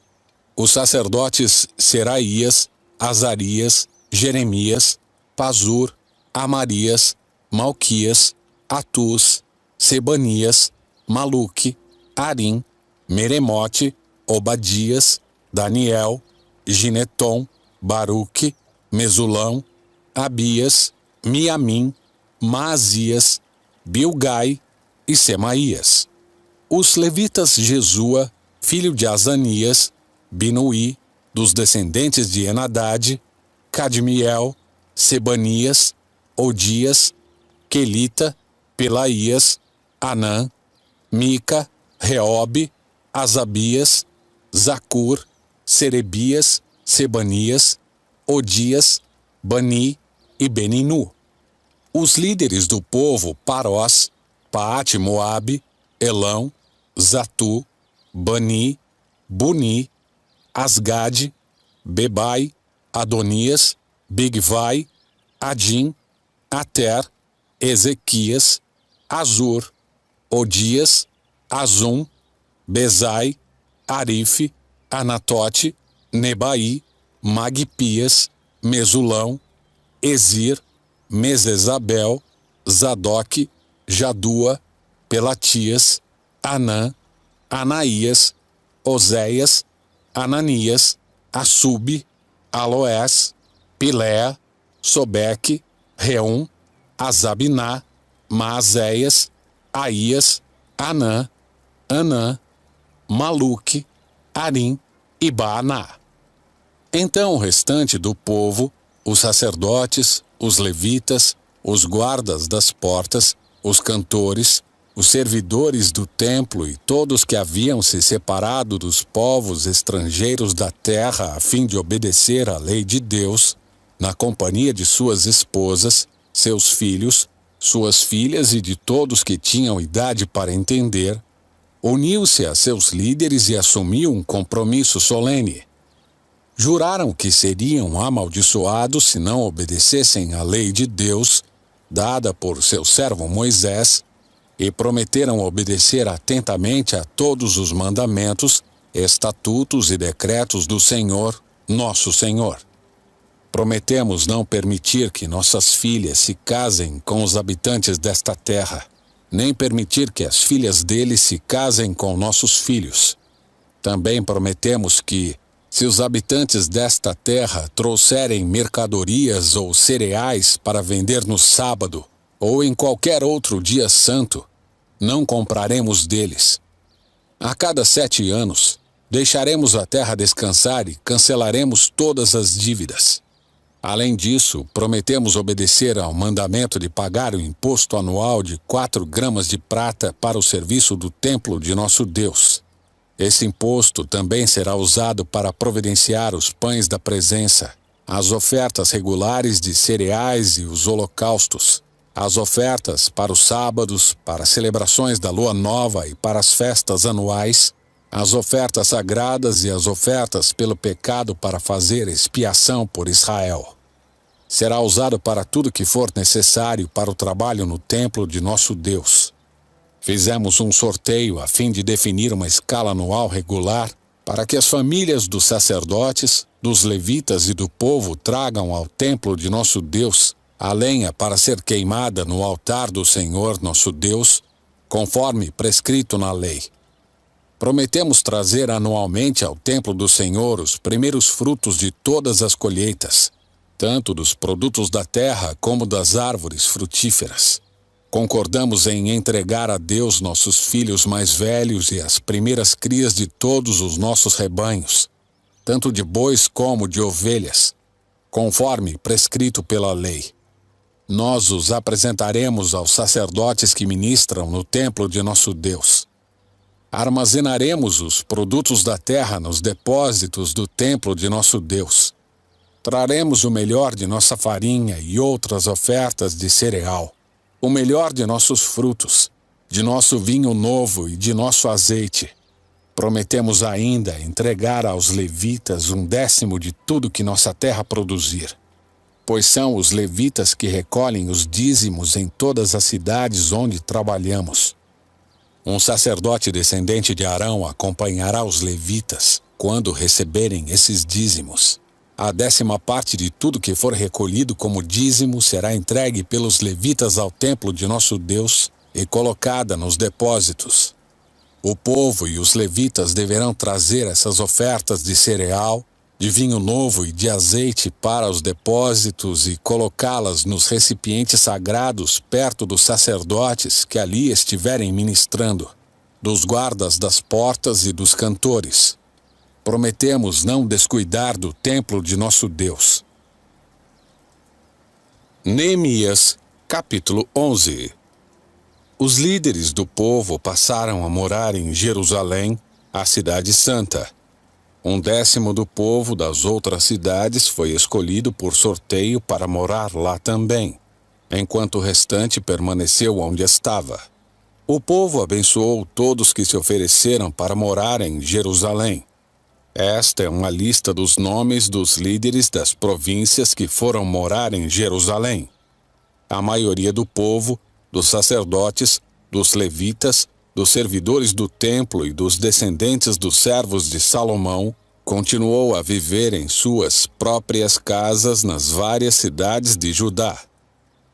os sacerdotes Seraías, Azarias, Jeremias, Pazur, Amarias, Malquias, Atus, Sebanias, Maluque, Arim, Meremote, Obadias, Daniel, Gineton, Baruque, Mesulão, Abias, Miamim, Maasias, Bilgai e Semaías. Os levitas Jesua, filho de Azanias, Binuí, dos descendentes de Enadade, Cadmiel, Sebanias, Odias, Quelita, Pelaías, Anã, Mica, Reobe, Asabias, Zacur, Serebias, Sebanias, Odias, Bani e Beninu. Os líderes do povo Parós, Paate Moabe, Elão, Zatu, Bani, Buni, Asgade, Bebai, Adonias, Bigvai, Adim, Ater, Ezequias, Azur, Odias, Azum, Bezai, Arife, Anatote, Nebai, Magpias, Mesulão, Ezir, Mesesabel, Zadok, Jadua, Pelatias, Anã, Anaías, Oséias, Ananias, Assub, Aloés, Piléa, Sobeque, Reum, Azabiná, Maazéias, Aías, Anã, Anã, Maluque, Arim e Baaná. Então o restante do povo, os sacerdotes, os levitas, os guardas das portas, os cantores, os servidores do templo e todos que haviam se separado dos povos estrangeiros da terra a fim de obedecer à lei de Deus, na companhia de suas esposas, seus filhos, suas filhas e de todos que tinham idade para entender, uniu-se a seus líderes e assumiu um compromisso solene. Juraram que seriam amaldiçoados se não obedecessem à lei de Deus, dada por seu servo Moisés, e prometeram obedecer atentamente a todos os mandamentos, estatutos e decretos do Senhor, nosso Senhor. Prometemos não permitir que nossas filhas se casem com os habitantes desta terra, nem permitir que as filhas deles se casem com nossos filhos. Também prometemos que, se os habitantes desta terra trouxerem mercadorias ou cereais para vender no sábado ou em qualquer outro dia santo, não compraremos deles. A cada 7 anos, deixaremos a terra descansar e cancelaremos todas as dívidas. Além disso, prometemos obedecer ao mandamento de pagar o imposto anual de 4 gramas de prata para o serviço do templo de nosso Deus. Esse imposto também será usado para providenciar os pães da presença, as ofertas regulares de cereais e os holocaustos, as ofertas para os sábados, para as celebrações da lua nova e para as festas anuais, as ofertas sagradas e as ofertas pelo pecado para fazer expiação por Israel. Será usado para tudo que for necessário para o trabalho no templo de nosso Deus. Fizemos um sorteio a fim de definir uma escala anual regular para que as famílias dos sacerdotes, dos levitas e do povo tragam ao templo de nosso Deus a lenha para ser queimada no altar do Senhor nosso Deus, conforme prescrito na lei. Prometemos trazer anualmente ao templo do Senhor os primeiros frutos de todas as colheitas, tanto dos produtos da terra como das árvores frutíferas. Concordamos em entregar a Deus nossos filhos mais velhos e as primeiras crias de todos os nossos rebanhos, tanto de bois como de ovelhas, conforme prescrito pela lei. Nós os apresentaremos aos sacerdotes que ministram no templo de nosso Deus. Armazenaremos os produtos da terra nos depósitos do templo de nosso Deus. Traremos o melhor de nossa farinha e outras ofertas de cereal, o melhor de nossos frutos, de nosso vinho novo e de nosso azeite. Prometemos ainda entregar aos levitas 1/10 de tudo que nossa terra produzir, pois são os levitas que recolhem os dízimos em todas as cidades onde trabalhamos. Um sacerdote descendente de Arão acompanhará os levitas quando receberem esses dízimos. A 10ª parte de tudo que for recolhido como dízimo será entregue pelos levitas ao templo de nosso Deus e colocada nos depósitos. O povo e os levitas deverão trazer essas ofertas de cereal, de vinho novo e de azeite para os depósitos e colocá-las nos recipientes sagrados perto dos sacerdotes que ali estiverem ministrando, dos guardas das portas e dos cantores. Prometemos não descuidar do templo de nosso Deus. Neemias, capítulo 11. Os líderes do povo passaram a morar em Jerusalém, a cidade santa. 1/10 do povo das outras cidades foi escolhido por sorteio para morar lá também, enquanto o restante permaneceu onde estava. O povo abençoou todos que se ofereceram para morar em Jerusalém. Esta é uma lista dos nomes dos líderes das províncias que foram morar em Jerusalém. A maioria do povo, dos sacerdotes, dos levitas, dos servidores do templo e dos descendentes dos servos de Salomão, continuou a viver em suas próprias casas nas várias cidades de Judá.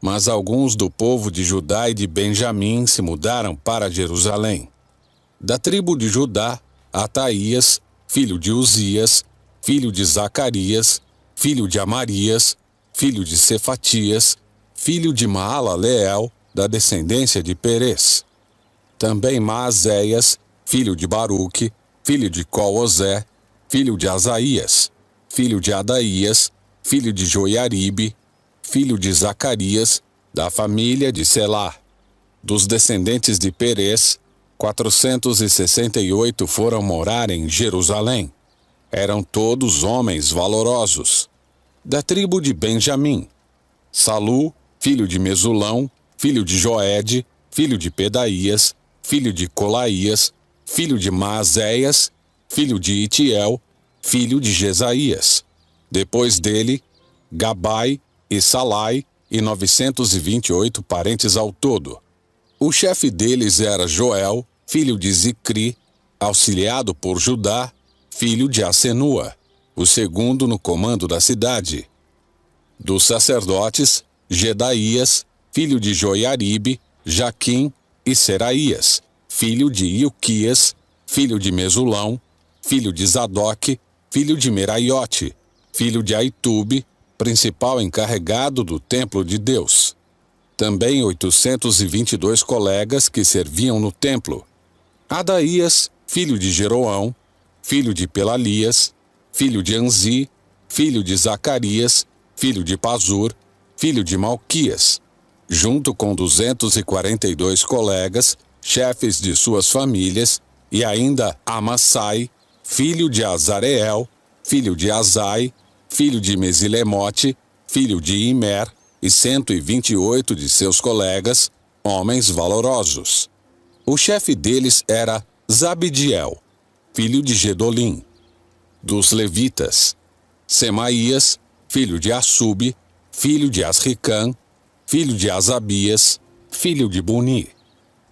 Mas alguns do povo de Judá e de Benjamim se mudaram para Jerusalém. Da tribo de Judá, Ataías, filho de Uzias, filho de Zacarias, filho de Amarias, filho de Cefatias, filho de Maalaleel, da descendência de Perez. Também Maazéias, filho de Baruque, filho de Colosé, filho de Asaías, filho de Adaías, filho de Joiaribe, filho de Zacarias, da família de Selá. Dos descendentes de Perez, 468 foram morar em Jerusalém. Eram todos homens valorosos. Da tribo de Benjamim, Salu, filho de Mesulão, filho de Joede, filho de Pedaías, filho de Colaías, filho de Maazéias, filho de Itiel, filho de Jesaías. Depois dele, Gabai e Salai, e 928 parentes ao todo. O chefe deles era Joel, filho de Zicri, auxiliado por Judá, filho de Asenua, o segundo no comando da cidade. Dos sacerdotes, Gedaías, filho de Joiaribe, Jaquim e Seraías, filho de Ilquias, filho de Mesulão, filho de Zadoque, filho de Meraiote, filho de Aitube, principal encarregado do templo de Deus. Também 822 colegas que serviam no templo. Adaías, filho de Jeroão, filho de Pelalias, filho de Anzi, filho de Zacarias, filho de Pazur, filho de Malquias, junto com 242 colegas, chefes de suas famílias, e ainda Amassai, filho de Azareel, filho de Azai, filho de Mesilemote, filho de Imer, e 128 de seus colegas, homens valorosos. O chefe deles era Zabidiel, filho de Gedolim. Dos levitas, Semaías, filho de Assub, filho de Asricã, filho de Asabias, filho de Buni.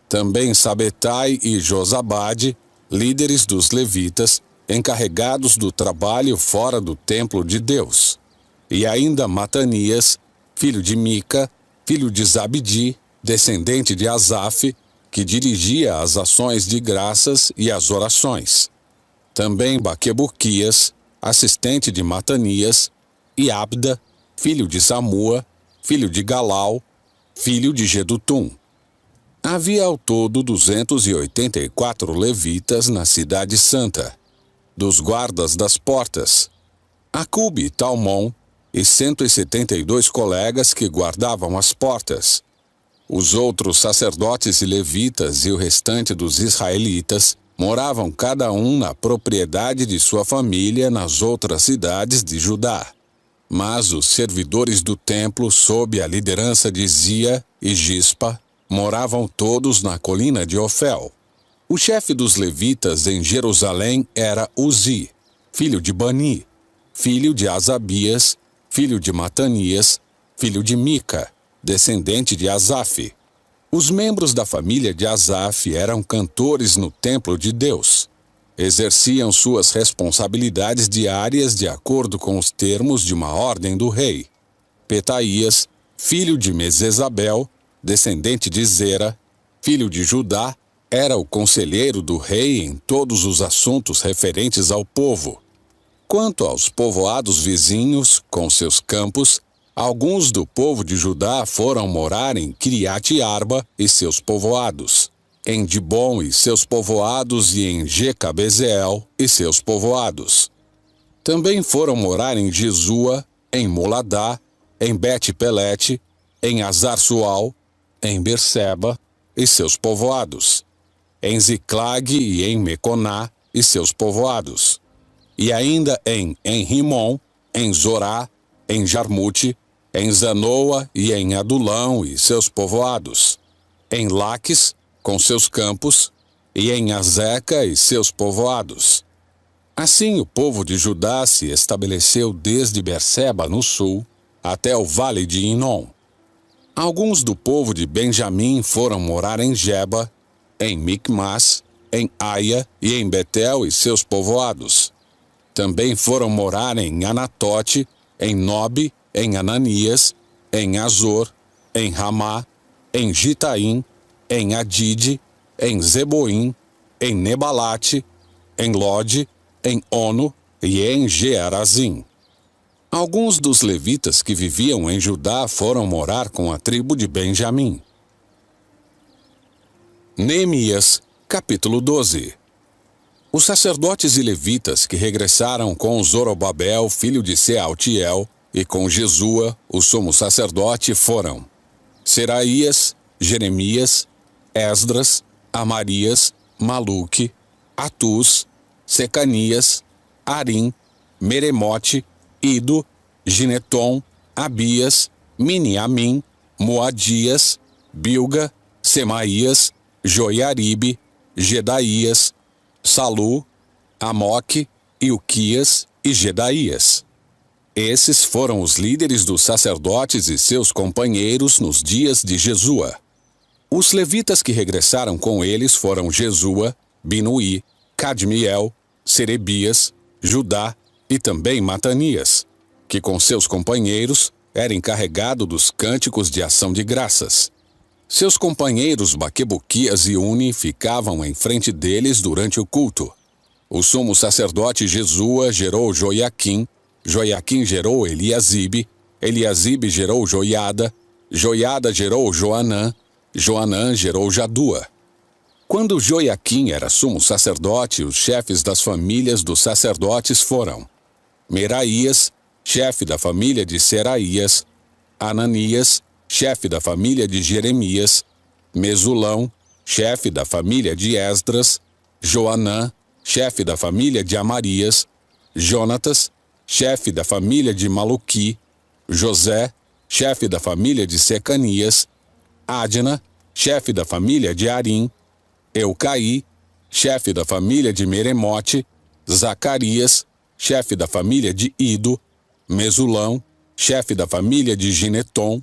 Também Sabetai e Josabade, líderes dos levitas, encarregados do trabalho fora do templo de Deus. E ainda Matanias, filho de Mica, filho de Zabdi, descendente de Asaf, que dirigia as ações de graças e as orações. Também Baquebuquias, assistente de Matanias, e Abda, filho de Samua, filho de Galal, filho de Gedutum. Havia ao todo 284 levitas na cidade santa. Dos guardas das portas, Acube e Talmon, e 172 colegas que guardavam as portas. Os outros sacerdotes e levitas e o restante dos israelitas moravam cada um na propriedade de sua família nas outras cidades de Judá. Mas os servidores do templo, sob a liderança de Zia e Gispa, moravam todos na colina de Ofel. O chefe dos levitas em Jerusalém era Uzi, filho de Bani, filho de Asabias, filho de Matanias, filho de Mica, descendente de Asaf. Os membros da família de Asaf eram cantores no templo de Deus. Exerciam suas responsabilidades diárias de acordo com os termos de uma ordem do rei. Petaías, filho de Mesesabel, descendente de Zera, filho de Judá, era o conselheiro do rei em todos os assuntos referentes ao povo. Quanto aos povoados vizinhos, com seus campos, alguns do povo de Judá foram morar em Kiriat-Arba e seus povoados, em Dibom e seus povoados e em Jecabezeel e seus povoados. Também foram morar em Jesua, em Moladá, em Bet-Pelete, em Azar-Sual, em Berseba e seus povoados, em Ziclag e em Meconá e seus povoados, e ainda em Rimon, em Zorá, em Jarmute, em Zanoa e em Adulão e seus povoados, em Laques, com seus campos, e em Azeca e seus povoados. Assim o povo de Judá se estabeleceu desde Berseba no sul até o vale de Inom. Alguns do povo de Benjamim foram morar em Geba, em Micmas, em Aia e em Betel e seus povoados. Também foram morar em Anatote, em Nobe, em Ananias, em Azor, em Ramá, em Gitaim, em Adide, em Zeboim, em Nebalate, em Lode, em Ono e em Gearazim. Alguns dos levitas que viviam em Judá foram morar com a tribo de Benjamim. Neemias, capítulo 12. Os sacerdotes e levitas que regressaram com Zorobabel, filho de Sealtiel, e com Jesua, o sumo sacerdote, foram Seraías, Jeremias, Esdras, Amarias, Maluque, Atus, Secanias, Arim, Meremote, Ido, Gineton, Abias, Miniamim, Moadias, Bilga, Semaías, Joiaribe, Gedaías, Salu, Amoque, Ilquias e Gedaías. Esses foram os líderes dos sacerdotes e seus companheiros nos dias de Jesua. Os levitas que regressaram com eles foram Jesua, Binuí, Cadmiel, Serebias, Judá e também Matanias, que com seus companheiros era encarregado dos cânticos de ação de graças. Seus companheiros Baquebuquias e Uni ficavam em frente deles durante o culto. O sumo sacerdote Jesua gerou Joiaquim, Joiaquim gerou Eliasibe, Eliasibe gerou Joiada, Joiada gerou Joanã, Joanã gerou Jadua. Quando Joiaquim era sumo sacerdote, os chefes das famílias dos sacerdotes foram Meraías, chefe da família de Seraías, Ananias, chefe da família de Jeremias, Mesulão, chefe da família de Esdras, Joanã, chefe da família de Amarias, Jonatas, chefe da família de Maluqui, José, chefe da família de Secanias, Adna, chefe da família de Arim, Eucaí, chefe da família de Meremote, Zacarias, chefe da família de Ido, Mesulão, chefe da família de Gineton,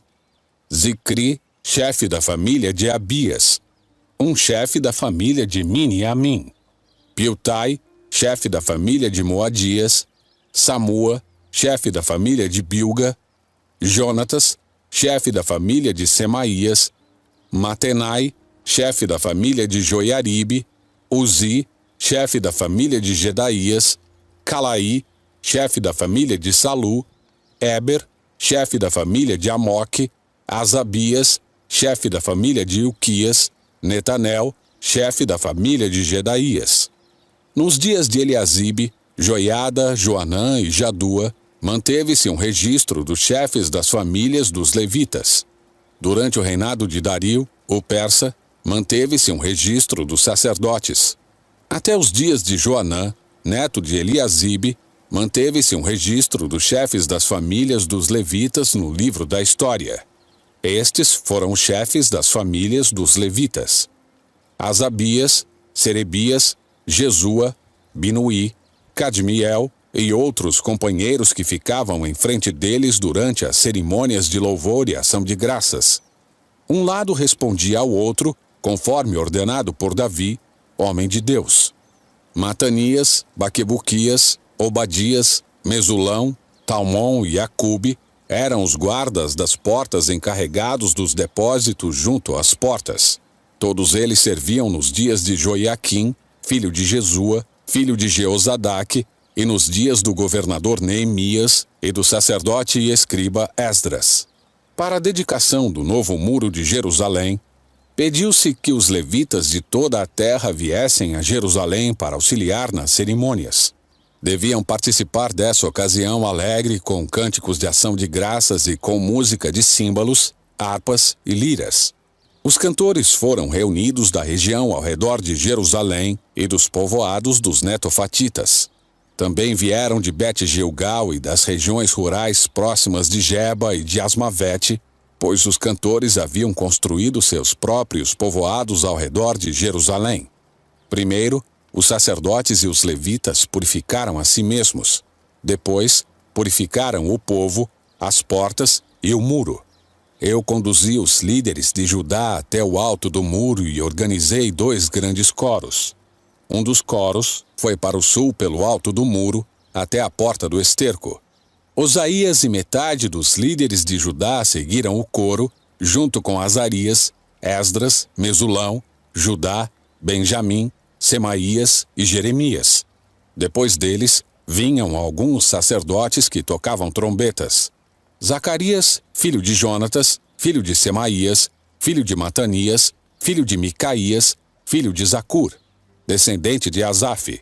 Zicri, chefe da família de Abias, um chefe da família de Miniamim, Piltai, chefe da família de Moadias, Samua, chefe da família de Bilga, Jonatas, chefe da família de Semaías, Matenai, chefe da família de Joiaribe, Uzi, chefe da família de Gedaías, Calaí, chefe da família de Salu, Eber, chefe da família de Amoque, Asabias, chefe da família de Ilquias, Netanel, chefe da família de Gedaías. Nos dias de Eliasibe, Joiada, Joanã e Jadua, manteve-se um registro dos chefes das famílias dos levitas. Durante o reinado de Dario, o persa, manteve-se um registro dos sacerdotes. Até os dias de Joanã, neto de Eliasibe, manteve-se um registro dos chefes das famílias dos levitas no livro da história. Estes foram os chefes das famílias dos levitas: Asabias, Serebias, Jesua, Binuí, Cadmiel e outros companheiros que ficavam em frente deles durante as cerimônias de louvor e ação de graças. Um lado respondia ao outro, conforme ordenado por Davi, homem de Deus. Matanias, Baquebuquias, Obadias, Mesulão, Talmon e Acube eram os guardas das portas encarregados dos depósitos junto às portas. Todos eles serviam nos dias de Joiaquim, filho de Jesua, filho de Jeozadaque, e nos dias do governador Neemias e do sacerdote e escriba Esdras. Para a dedicação do novo muro de Jerusalém, pediu-se que os levitas de toda a terra viessem a Jerusalém para auxiliar nas cerimônias. Deviam participar dessa ocasião alegre com cânticos de ação de graças e com música de símbolos, harpas e liras. Os cantores foram reunidos da região ao redor de Jerusalém e dos povoados dos netofatitas. Também vieram de Bet-Gilgal e das regiões rurais próximas de Geba e de Asmavete, pois os cantores haviam construído seus próprios povoados ao redor de Jerusalém. Primeiro, os sacerdotes e os levitas purificaram a si mesmos. Depois, purificaram o povo, as portas e o muro. Eu conduzi os líderes de Judá até o alto do muro e organizei 2 grandes coros. Um dos coros foi para o sul pelo alto do muro, até a porta do esterco. Osaías e metade dos líderes de Judá seguiram o coro, junto com Azarias, Esdras, Mesulão, Judá, Benjamim, Semaías e Jeremias. Depois deles, vinham alguns sacerdotes que tocavam trombetas. Zacarias, filho de Jonatas, filho de Semaías, filho de Matanias, filho de Micaías, filho de Zacur, descendente de Asaf.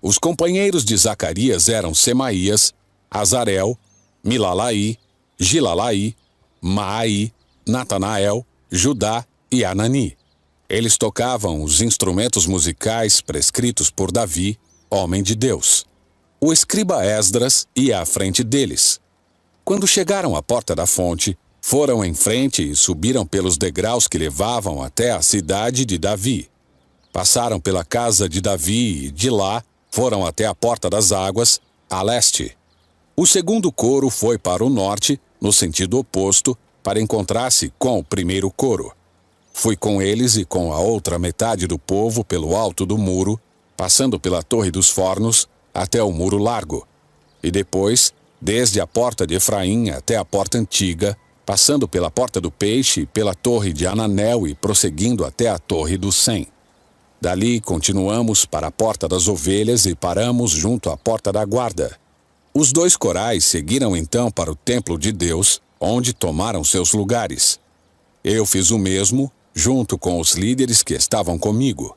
Os companheiros de Zacarias eram Semaías, Azarel, Milalaí, Gilalaí, Maai, Natanael, Judá e Anani. Eles tocavam os instrumentos musicais prescritos por Davi, homem de Deus. O escriba Esdras ia à frente deles. Quando chegaram à porta da fonte, foram em frente e subiram pelos degraus que levavam até a cidade de Davi. Passaram pela casa de Davi e, de lá, foram até a porta das águas, a leste. O segundo coro foi para o norte, no sentido oposto, para encontrar-se com o primeiro coro. Fui com eles e com a outra metade do povo pelo alto do muro, passando pela Torre dos Fornos até o muro largo. E depois, desde a porta de Efraim até a porta antiga, passando pela porta do Peixe e pela Torre de Ananel e prosseguindo até a Torre do Sem. Dali continuamos para a porta das ovelhas e paramos junto à porta da guarda. Os dois corais seguiram então para o templo de Deus, onde tomaram seus lugares. Eu fiz o mesmo, junto com os líderes que estavam comigo.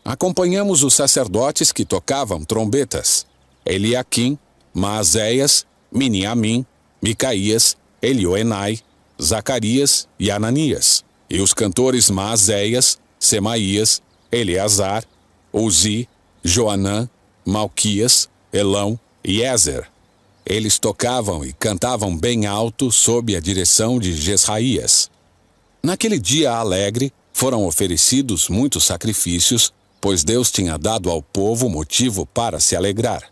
Acompanhamos os sacerdotes que tocavam trombetas: Eliaquim, Maazéias, Miniamim, Micaías, Elioenai, Zacarias e Ananias, e os cantores Maazéias, Semaías, Eleazar, Uzi, Joanã, Malquias, Elão e Ézer. Eles tocavam e cantavam bem alto sob a direção de Jesraías. Naquele dia alegre, foram oferecidos muitos sacrifícios, pois Deus tinha dado ao povo motivo para se alegrar.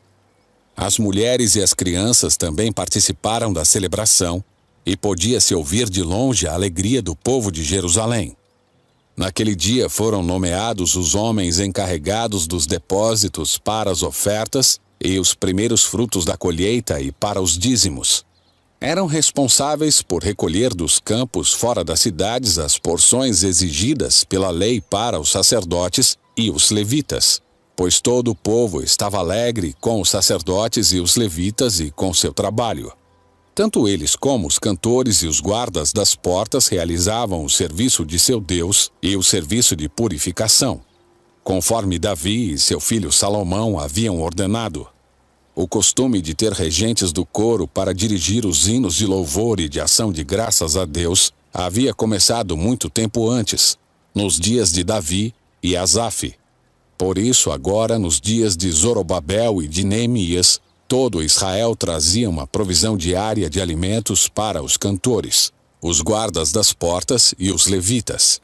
As mulheres e as crianças também participaram da celebração, e podia-se ouvir de longe a alegria do povo de Jerusalém. Naquele dia foram nomeados os homens encarregados dos depósitos para as ofertas e os primeiros frutos da colheita e para os dízimos. Eram responsáveis por recolher dos campos fora das cidades as porções exigidas pela lei para os sacerdotes e os levitas, pois todo o povo estava alegre com os sacerdotes e os levitas e com seu trabalho. Tanto eles como os cantores e os guardas das portas realizavam o serviço de seu Deus e o serviço de purificação, conforme Davi e seu filho Salomão haviam ordenado. O costume de ter regentes do coro para dirigir os hinos de louvor e de ação de graças a Deus havia começado muito tempo antes, nos dias de Davi e Asaf. Por isso, agora, nos dias de Zorobabel e de Neemias, todo Israel trazia uma provisão diária de alimentos para os cantores, os guardas das portas e os levitas.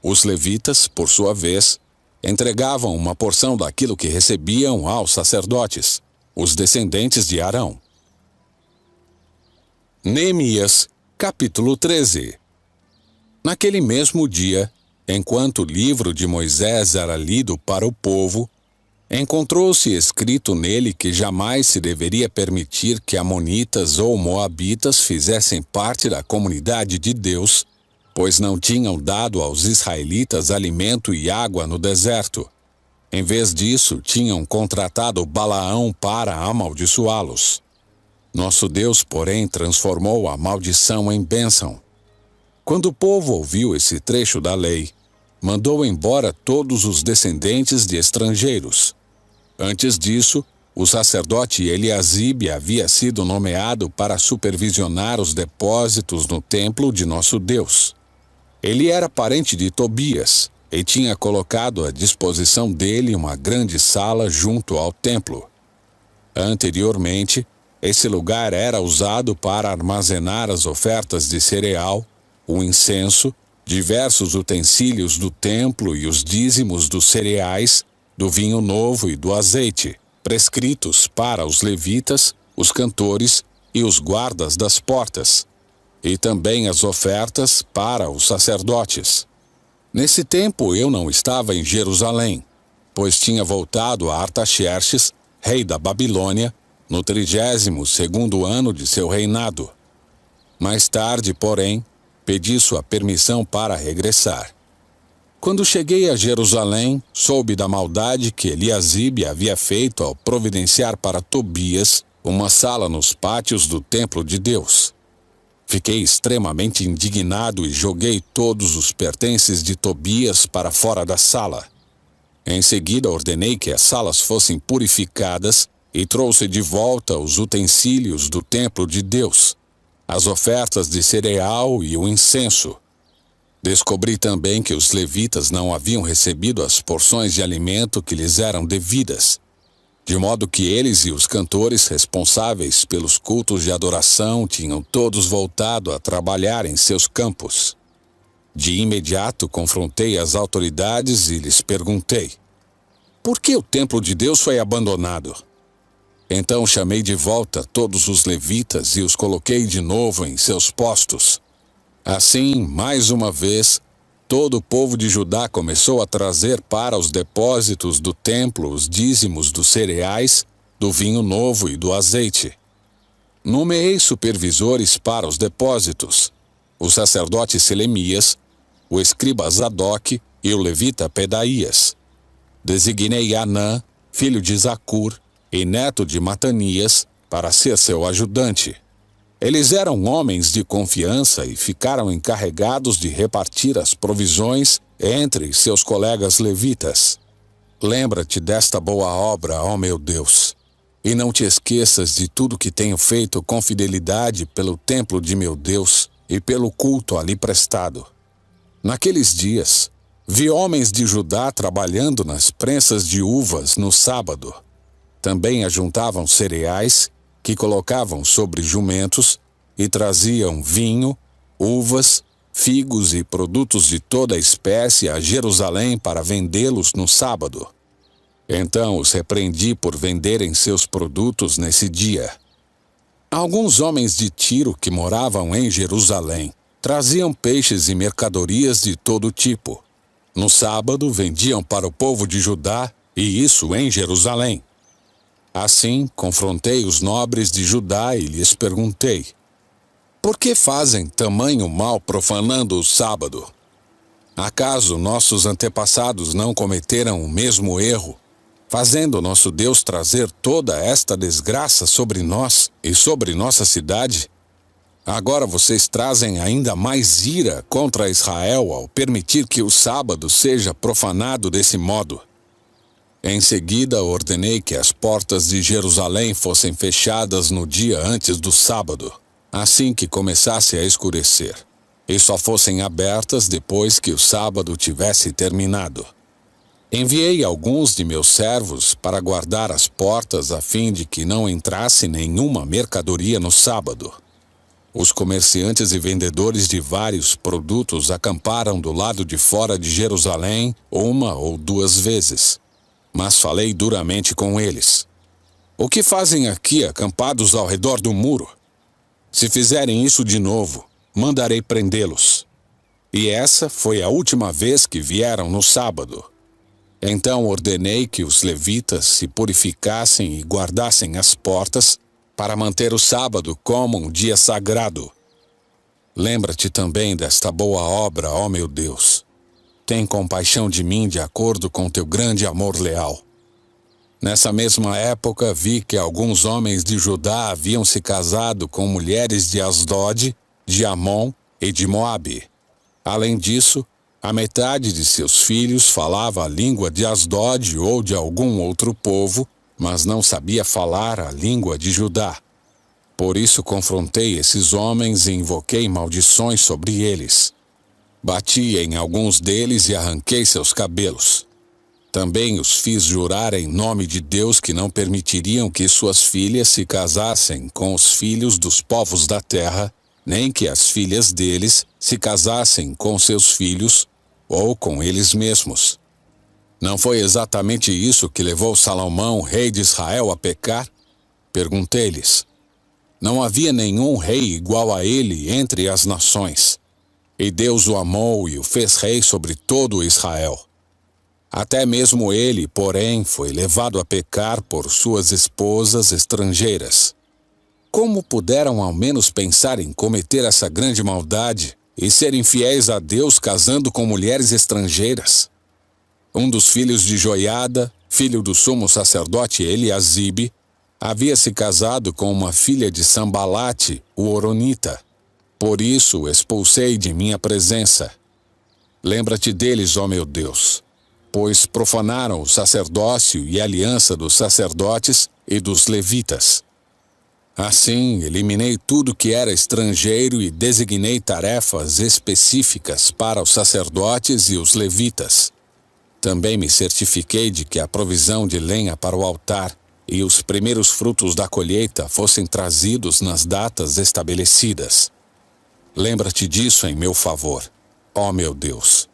Os levitas, por sua vez, entregavam uma porção daquilo que recebiam aos sacerdotes, os descendentes de Arão. Neemias, capítulo 13. Naquele mesmo dia, enquanto o livro de Moisés era lido para o povo, encontrou-se escrito nele que jamais se deveria permitir que amonitas ou moabitas fizessem parte da comunidade de Deus, pois não tinham dado aos israelitas alimento e água no deserto. Em vez disso, tinham contratado Balaão para amaldiçoá-los. Nosso Deus, porém, transformou a maldição em bênção. Quando o povo ouviu esse trecho da lei, mandou embora todos os descendentes de estrangeiros. Antes disso, o sacerdote Eliasibe havia sido nomeado para supervisionar os depósitos no templo de nosso Deus. Ele era parente de Tobias e tinha colocado à disposição dele uma grande sala junto ao templo. Anteriormente, esse lugar era usado para armazenar as ofertas de cereal, o incenso, diversos utensílios do templo e os dízimos dos cereais, do vinho novo e do azeite, prescritos para os levitas, os cantores e os guardas das portas, e também as ofertas para os sacerdotes. Nesse tempo eu não estava em Jerusalém, pois tinha voltado a Artaxerxes, rei da Babilônia, no 32º ano de seu reinado. Mais tarde, porém, pedi sua permissão para regressar. Quando cheguei a Jerusalém, soube da maldade que Eliasibe havia feito ao providenciar para Tobias uma sala nos pátios do templo de Deus. Fiquei extremamente indignado e joguei todos os pertences de Tobias para fora da sala. Em seguida, ordenei que as salas fossem purificadas e trouxe de volta os utensílios do templo de Deus, as ofertas de cereal e o incenso. Descobri também que os levitas não haviam recebido as porções de alimento que lhes eram devidas, de modo que eles e os cantores responsáveis pelos cultos de adoração tinham todos voltado a trabalhar em seus campos. De imediato confrontei as autoridades e lhes perguntei: por que o templo de Deus foi abandonado? Então chamei de volta todos os levitas e os coloquei de novo em seus postos. Assim, mais uma vez, todo o povo de Judá começou a trazer para os depósitos do templo os dízimos dos cereais, do vinho novo e do azeite. Nomeei supervisores para os depósitos: o sacerdote Selemias, o escriba Zadok e o levita Pedaías. Designei Anã, filho de Zacur e neto de Matanias, para ser seu ajudante. Eles eram homens de confiança e ficaram encarregados de repartir as provisões entre seus colegas levitas. Lembra-te desta boa obra, ó meu Deus, e não te esqueças de tudo que tenho feito com fidelidade pelo templo de meu Deus e pelo culto ali prestado. Naqueles dias, vi homens de Judá trabalhando nas prensas de uvas no sábado. Também ajuntavam cereais, que colocavam sobre jumentos, e traziam vinho, uvas, figos e produtos de toda espécie a Jerusalém para vendê-los no sábado. Então os repreendi por venderem seus produtos nesse dia. Alguns homens de Tiro que moravam em Jerusalém traziam peixes e mercadorias de todo tipo. No sábado vendiam para o povo de Judá, e isso em Jerusalém. Assim, confrontei os nobres de Judá e lhes perguntei: por que fazem tamanho mal profanando o sábado? Acaso nossos antepassados não cometeram o mesmo erro, fazendo nosso Deus trazer toda esta desgraça sobre nós e sobre nossa cidade? Agora vocês trazem ainda mais ira contra Israel ao permitir que o sábado seja profanado desse modo. Em seguida, ordenei que as portas de Jerusalém fossem fechadas no dia antes do sábado, assim que começasse a escurecer, e só fossem abertas depois que o sábado tivesse terminado. Enviei alguns de meus servos para guardar as portas a fim de que não entrasse nenhuma mercadoria no sábado. Os comerciantes e vendedores de vários produtos acamparam do lado de fora de Jerusalém 1 ou 2 vezes. Mas falei duramente com eles: o que fazem aqui acampados ao redor do muro? Se fizerem isso de novo, mandarei prendê-los. E essa foi a última vez que vieram no sábado. Então ordenei que os levitas se purificassem e guardassem as portas para manter o sábado como um dia sagrado. Lembra-te também desta boa obra, ó meu Deus. Tem compaixão de mim de acordo com teu grande amor leal. Nessa mesma época, vi que alguns homens de Judá haviam se casado com mulheres de Asdod, de Amon e de Moabe. Além disso, a metade de seus filhos falava a língua de Asdod ou de algum outro povo, mas não sabia falar a língua de Judá. Por isso confrontei esses homens e invoquei maldições sobre eles. Bati em alguns deles e arranquei seus cabelos. Também os fiz jurar em nome de Deus que não permitiriam que suas filhas se casassem com os filhos dos povos da terra, nem que as filhas deles se casassem com seus filhos ou com eles mesmos. Não foi exatamente isso que levou Salomão, rei de Israel, a pecar? Perguntei-lhes. Não havia nenhum rei igual a ele entre as nações. E Deus o amou e o fez rei sobre todo Israel. Até mesmo ele, porém, foi levado a pecar por suas esposas estrangeiras. Como puderam ao menos pensar em cometer essa grande maldade e serem fiéis a Deus casando com mulheres estrangeiras. Um dos filhos de Joiada, filho do sumo sacerdote Eliasibe, havia se casado com uma filha de Sambalate, o Horonita. Por isso o expulsei de minha presença. Lembra-te deles, ó meu Deus, pois profanaram o sacerdócio e a aliança dos sacerdotes e dos levitas. Assim, eliminei tudo que era estrangeiro e designei tarefas específicas para os sacerdotes e os levitas. Também me certifiquei de que a provisão de lenha para o altar e os primeiros frutos da colheita fossem trazidos nas datas estabelecidas. Lembra-te disso em meu favor, ó meu Deus.